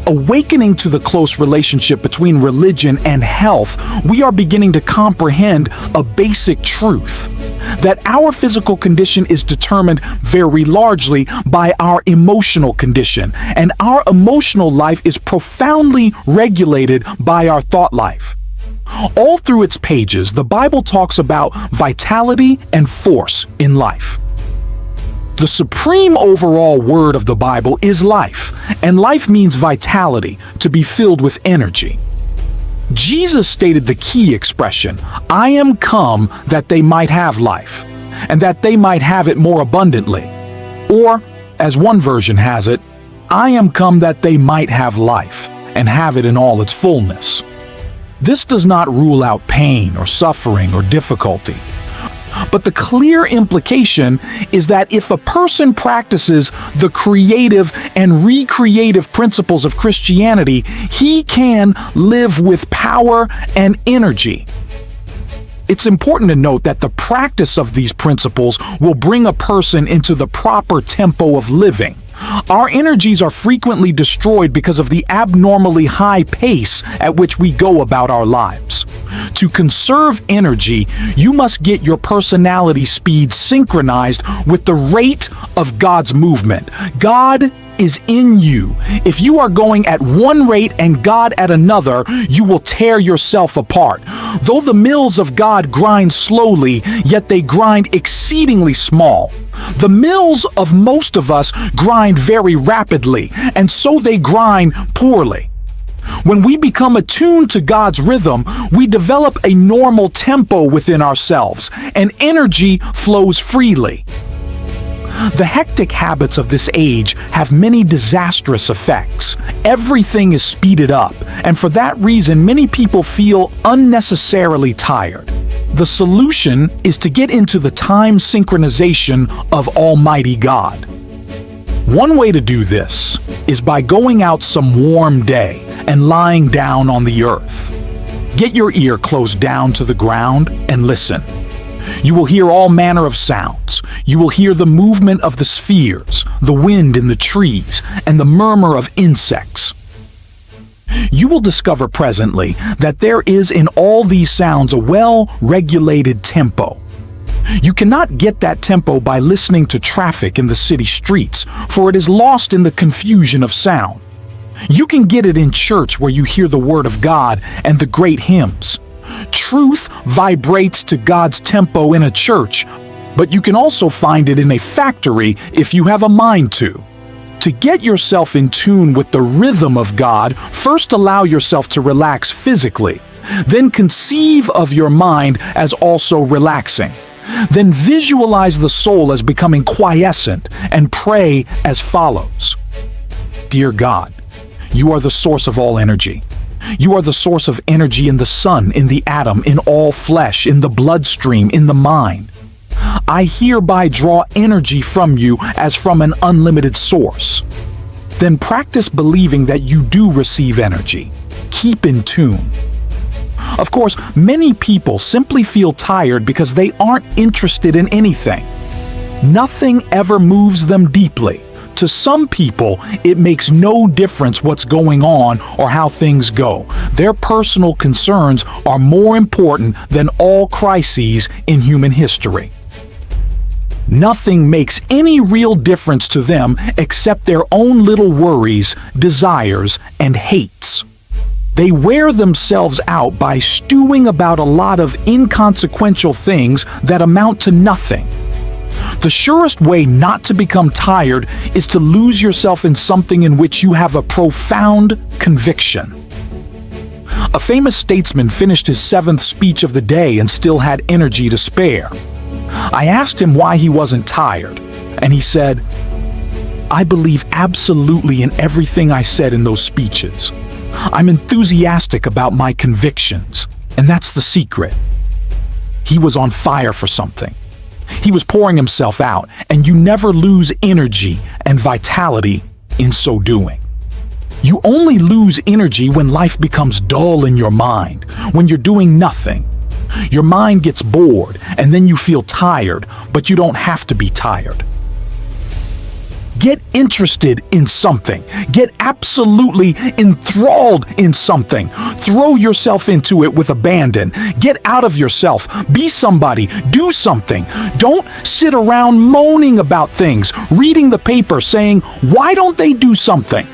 Awakening to the close relationship between religion and health, we are beginning to comprehend a basic truth: that our physical condition is determined very largely by our emotional condition, and our emotional life is profoundly regulated by our thought life. All through its pages, the Bible talks about vitality and force in life. The supreme overall word of the Bible is life, and life means vitality, to be filled with energy. Jesus stated the key expression, "I am come that they might have life, and that they might have it more abundantly." Or, as one version has it, "I am come that they might have life, and have it in all its fullness." This does not rule out pain or suffering or difficulty. But the clear implication is that if a person practices the creative and recreative principles of Christianity, he can live with power and energy. It's important to note that the practice of these principles will bring a person into the proper tempo of living. Our energies are frequently destroyed because of the abnormally high pace at which we go about our lives. To conserve energy, you must get your personality speed synchronized with the rate of God's movement. God is in you. If you are going at one rate and God at another, you will tear yourself apart. Though the mills of God grind slowly, yet they grind exceedingly small. The mills of most of us grind very rapidly, and so they grind poorly. When we become attuned to God's rhythm, we develop a normal tempo within ourselves, and energy flows freely. The hectic habits of this age have many disastrous effects. Everything is speeded up, and for that reason, many people feel unnecessarily tired. The solution is to get into the time synchronization of Almighty God. One way to do this is by going out some warm day and lying down on the earth. Get your ear close down to the ground and listen. You will hear all manner of sounds. You will hear the movement of the spheres, the wind in the trees, and the murmur of insects. You will discover presently that there is in all these sounds a well-regulated tempo. You cannot get that tempo by listening to traffic in the city streets, for it is lost in the confusion of sound. You can get it in church where you hear the Word of God and the great hymns. Truth vibrates to God's tempo in a church, but you can also find it in a factory if you have a mind to. To get yourself in tune with the rhythm of God, first allow yourself to relax physically. Then conceive of your mind as also relaxing. Then visualize the soul as becoming quiescent and pray as follows. Dear God, you are the source of all energy. You are the source of energy in the sun, in the atom, in all flesh, in the bloodstream, in the mind. I hereby draw energy from you as from an unlimited source. Then practice believing that you do receive energy. Keep in tune. Of course, many people simply feel tired because they aren't interested in anything. Nothing ever moves them deeply. To some people, it makes no difference what's going on or how things go. Their personal concerns are more important than all crises in human history. Nothing makes any real difference to them except their own little worries, desires, and hates. They wear themselves out by stewing about a lot of inconsequential things that amount to nothing. The surest way not to become tired is to lose yourself in something in which you have a profound conviction. A famous statesman finished his 7th speech of the day and still had energy to spare. I asked him why he wasn't tired, and he said, "I believe absolutely in everything I said in those speeches. I'm enthusiastic about my convictions, and that's the secret." He was on fire for something. He was pouring himself out, and you never lose energy and vitality in so doing. You only lose energy when life becomes dull in your mind, when you're doing nothing. Your mind gets bored, and then you feel tired, but you don't have to be tired. Get interested in something. Get absolutely enthralled in something. Throw yourself into it with abandon. Get out of yourself. Be somebody. Do something. Don't sit around moaning about things, reading the paper saying, "Why don't they do something?"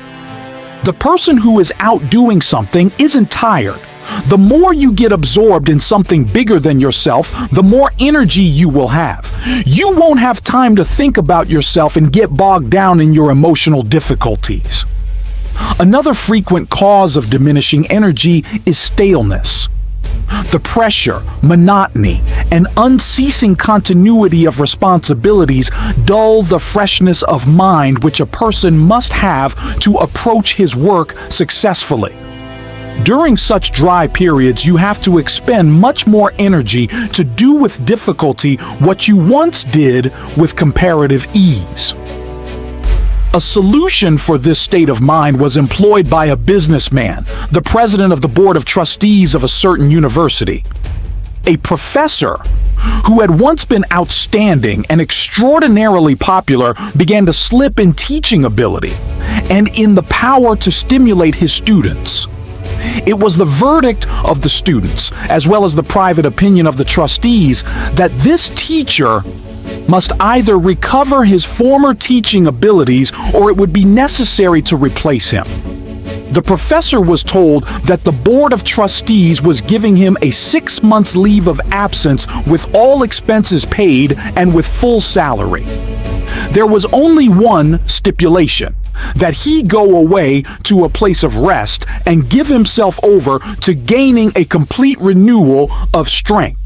The person who is out doing something isn't tired. The more you get absorbed in something bigger than yourself, the more energy you will have. You won't have time to think about yourself and get bogged down in your emotional difficulties. Another frequent cause of diminishing energy is staleness. The pressure, monotony, and unceasing continuity of responsibilities dull the freshness of mind which a person must have to approach his work successfully. During such dry periods, you have to expend much more energy to do with difficulty what you once did with comparative ease. A solution for this state of mind was employed by a businessman, the president of the board of trustees of a certain university. A professor who had once been outstanding and extraordinarily popular began to slip in teaching ability and in the power to stimulate his students. It was the verdict of the students, as well as the private opinion of the trustees, that this teacher must either recover his former teaching abilities or it would be necessary to replace him. The professor was told that the board of trustees was giving him a 6 months leave of absence with all expenses paid and with full salary. There was only one stipulation: that he go away to a place of rest and give himself over to gaining a complete renewal of strength.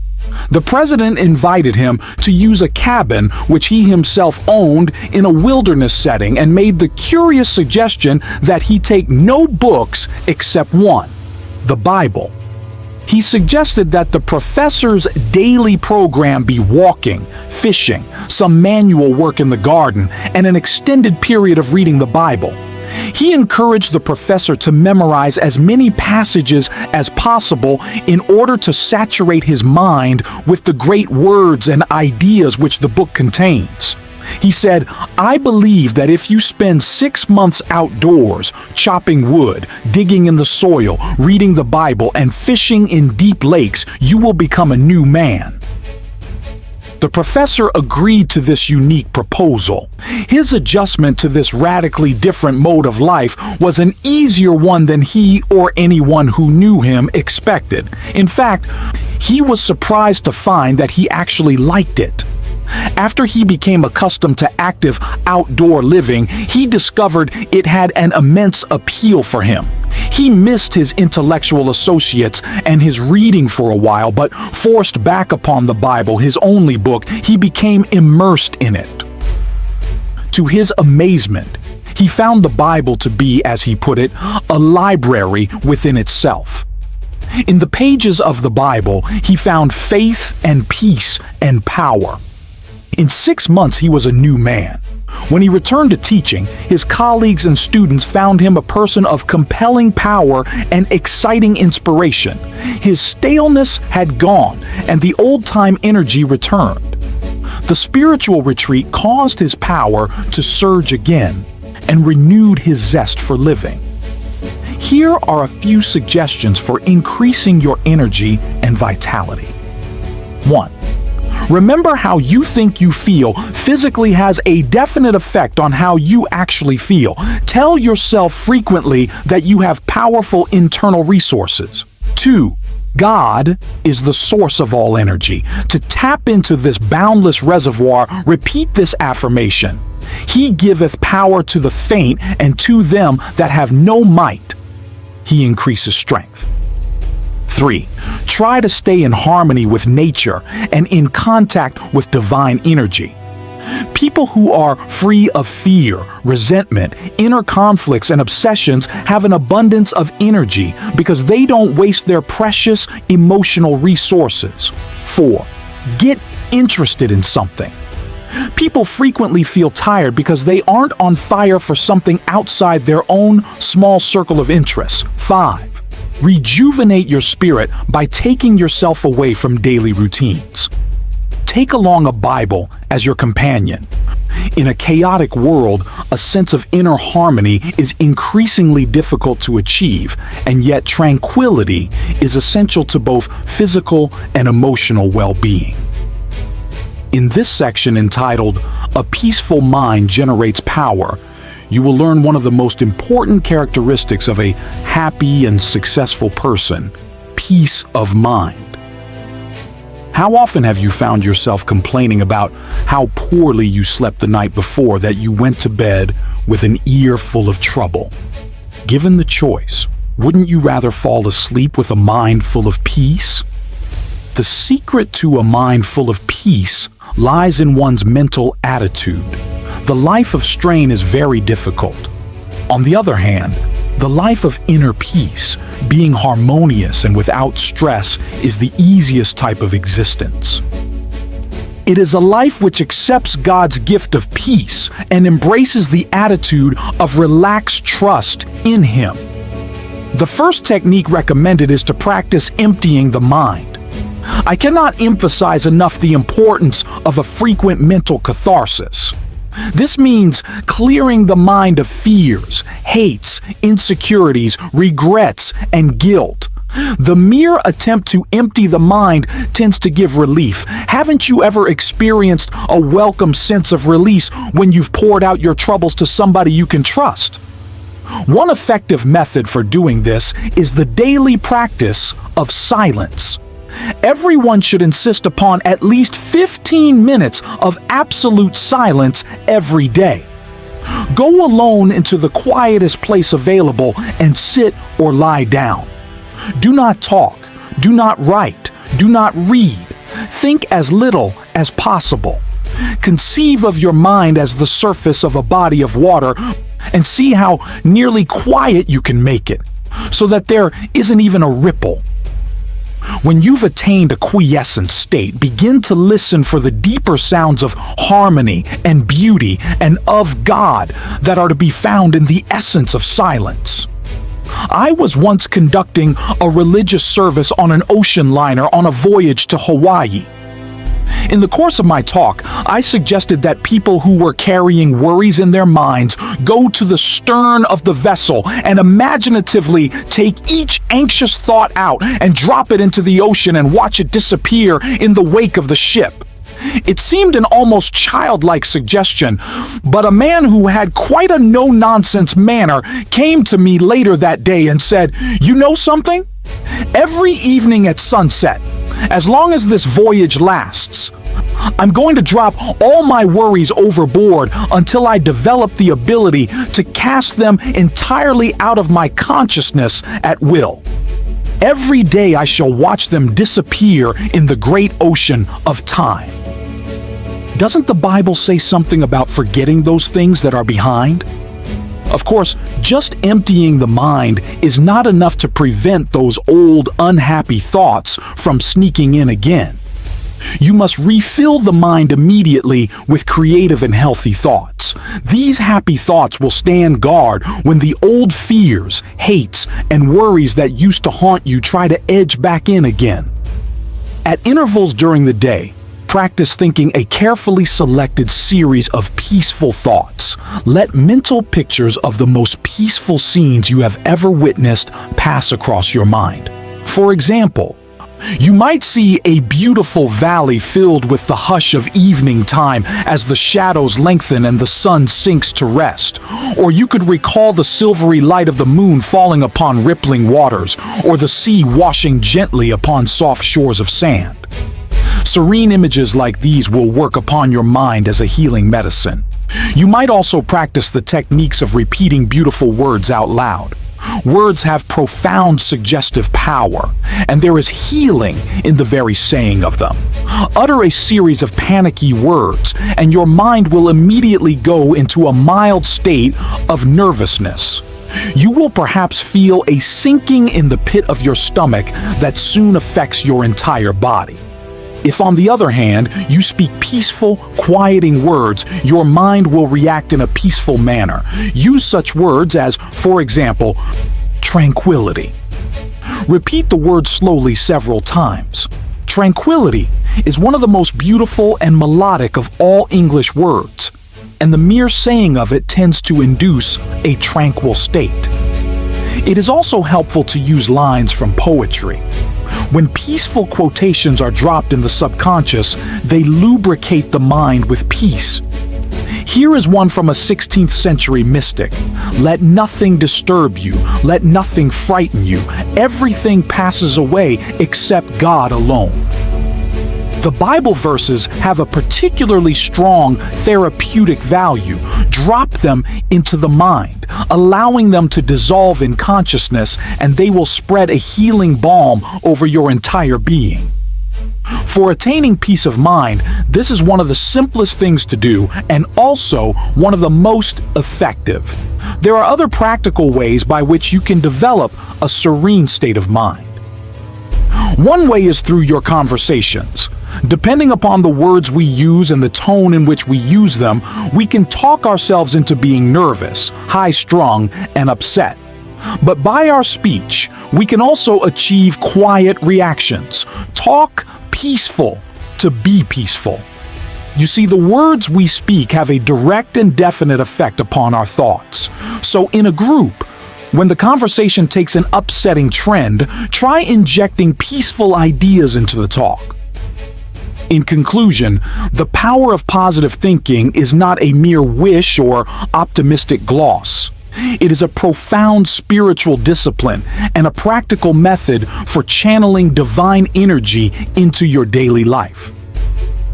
The president invited him to use a cabin which he himself owned in a wilderness setting and made the curious suggestion that he take no books except one, the Bible. He suggested that the professor's daily program be walking, fishing, some manual work in the garden, and an extended period of reading the Bible. He encouraged the professor to memorize as many passages as possible in order to saturate his mind with the great words and ideas which the book contains. He said, "I believe that if you spend 6 months outdoors, chopping wood, digging in the soil, reading the Bible, and fishing in deep lakes, you will become a new man." The professor agreed to this unique proposal. His adjustment to this radically different mode of life was an easier one than he or anyone who knew him expected. In fact, he was surprised to find that he actually liked it. After he became accustomed to active outdoor living, he discovered it had an immense appeal for him. He missed his intellectual associates and his reading for a while, but forced back upon the Bible, his only book, he became immersed in it. To his amazement, he found the Bible to be, as he put it, a library within itself. In the pages of the Bible, he found faith and peace and power. In 6 months, he was a new man. When he returned to teaching, his colleagues and students found him a person of compelling power and exciting inspiration. His staleness had gone, and the old-time energy returned. The spiritual retreat caused his power to surge again and renewed his zest for living. Here are a few suggestions for increasing your energy and vitality. 1. Remember how you think you feel physically has a definite effect on how you actually feel. Tell yourself frequently that you have powerful internal resources. 2. God is the source of all energy. To tap into this boundless reservoir, repeat this affirmation. He giveth power to the faint, and to them that have no might, he increases strength. 3. Try to stay in harmony with nature and in contact with divine energy. People who are free of fear, resentment, inner conflicts, and obsessions have an abundance of energy because they don't waste their precious emotional resources. 4. Get interested in something. People frequently feel tired because they aren't on fire for something outside their own small circle of interests. 5. Rejuvenate your spirit by taking yourself away from daily routines. Take along a Bible as your companion. In a chaotic world, a sense of inner harmony is increasingly difficult to achieve, and yet tranquility is essential to both physical and emotional well-being. In this section entitled, "A Peaceful Mind Generates Power," you will learn one of the most important characteristics of a happy and successful person: peace of mind. How often have you found yourself complaining about how poorly you slept the night before that you went to bed with an ear full of trouble? Given the choice, wouldn't you rather fall asleep with a mind full of peace? The secret to a mind full of peace lies in one's mental attitude. The life of strain is very difficult. On the other hand, the life of inner peace, being harmonious and without stress, is the easiest type of existence. It is a life which accepts God's gift of peace and embraces the attitude of relaxed trust in Him. The first technique recommended is to practice emptying the mind. I cannot emphasize enough the importance of a frequent mental catharsis. This means clearing the mind of fears, hates, insecurities, regrets, and guilt. The mere attempt to empty the mind tends to give relief. Haven't you ever experienced a welcome sense of release when you've poured out your troubles to somebody you can trust? One effective method for doing this is the daily practice of silence. Everyone should insist upon at least 15 minutes of absolute silence every day. Go alone into the quietest place available and sit or lie down. Do not talk, do not write, do not read. Think as little as possible. Conceive of your mind as the surface of a body of water and see how nearly quiet you can make it, so that there isn't even a ripple. When you've attained a quiescent state, begin to listen for the deeper sounds of harmony and beauty and of God that are to be found in the essence of silence. I was once conducting a religious service on an ocean liner on a voyage to Hawaii. In the course of my talk, I suggested that people who were carrying worries in their minds go to the stern of the vessel and imaginatively take each anxious thought out and drop it into the ocean and watch it disappear in the wake of the ship. It seemed an almost childlike suggestion, but a man who had quite a no-nonsense manner came to me later that day and said, "You know something? Every evening at sunset, as long as this voyage lasts, I'm going to drop all my worries overboard until I develop the ability to cast them entirely out of my consciousness at will. Every day I shall watch them disappear in the great ocean of time." Doesn't the Bible say something about forgetting those things that are behind? Of course, just emptying the mind is not enough to prevent those old, unhappy thoughts from sneaking in again. You must refill the mind immediately with creative and healthy thoughts. These happy thoughts will stand guard when the old fears, hates, and worries that used to haunt you try to edge back in again. At intervals during the day, practice thinking a carefully selected series of peaceful thoughts. Let mental pictures of the most peaceful scenes you have ever witnessed pass across your mind. For example, You might see a beautiful valley filled with the hush of evening time as the shadows lengthen and the sun sinks to rest. Or you could recall the silvery light of the moon falling upon rippling waters, or the sea washing gently upon soft shores of sand. Serene images like these will work upon your mind as a healing medicine. You might also practice the techniques of repeating beautiful words out loud. Words have profound suggestive power, and there is healing in the very saying of them. Utter a series of panicky words, and your mind will immediately go into a mild state of nervousness. You will perhaps feel a sinking in the pit of your stomach that soon affects your entire body. If, on the other hand, you speak peaceful, quieting words, your mind will react in a peaceful manner. Use such words as, for example, tranquility. Repeat the word slowly several times. Tranquility is one of the most beautiful and melodic of all English words, and the mere saying of it tends to induce a tranquil state. It is also helpful to use lines from poetry. When peaceful quotations are dropped in the subconscious, they lubricate the mind with peace. Here is one from a 16th century mystic. Let nothing disturb you, let nothing frighten you. Everything passes away except God alone. The Bible verses have a particularly strong therapeutic value. Drop them into the mind, allowing them to dissolve in consciousness, and they will spread a healing balm over your entire being. For attaining peace of mind, this is one of the simplest things to do and also one of the most effective. There are other practical ways by which you can develop a serene state of mind. One way is through your conversations. Depending upon the words we use and the tone in which we use them, we can talk ourselves into being nervous, high-strung, and upset. But by our speech, we can also achieve quiet reactions. Talk peaceful to be peaceful. You see, the words we speak have a direct and definite effect upon our thoughts. So in a group, when the conversation takes an upsetting trend, try injecting peaceful ideas into the talk. In conclusion, the power of positive thinking is not a mere wish or optimistic gloss. It is a profound spiritual discipline and a practical method for channeling divine energy into your daily life.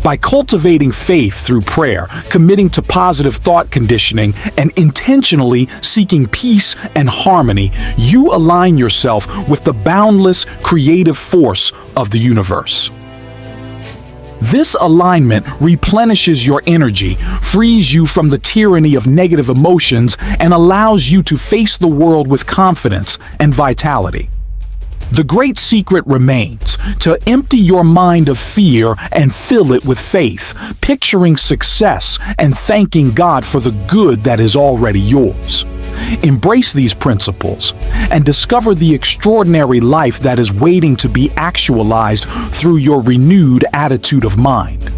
By cultivating faith through prayer, committing to positive thought conditioning, and intentionally seeking peace and harmony, you align yourself with the boundless creative force of the universe. This alignment replenishes your energy, frees you from the tyranny of negative emotions, and allows you to face the world with confidence and vitality. The great secret remains to empty your mind of fear and fill it with faith, picturing success and thanking God for the good that is already yours. Embrace these principles and discover the extraordinary life that is waiting to be actualized through your renewed attitude of mind.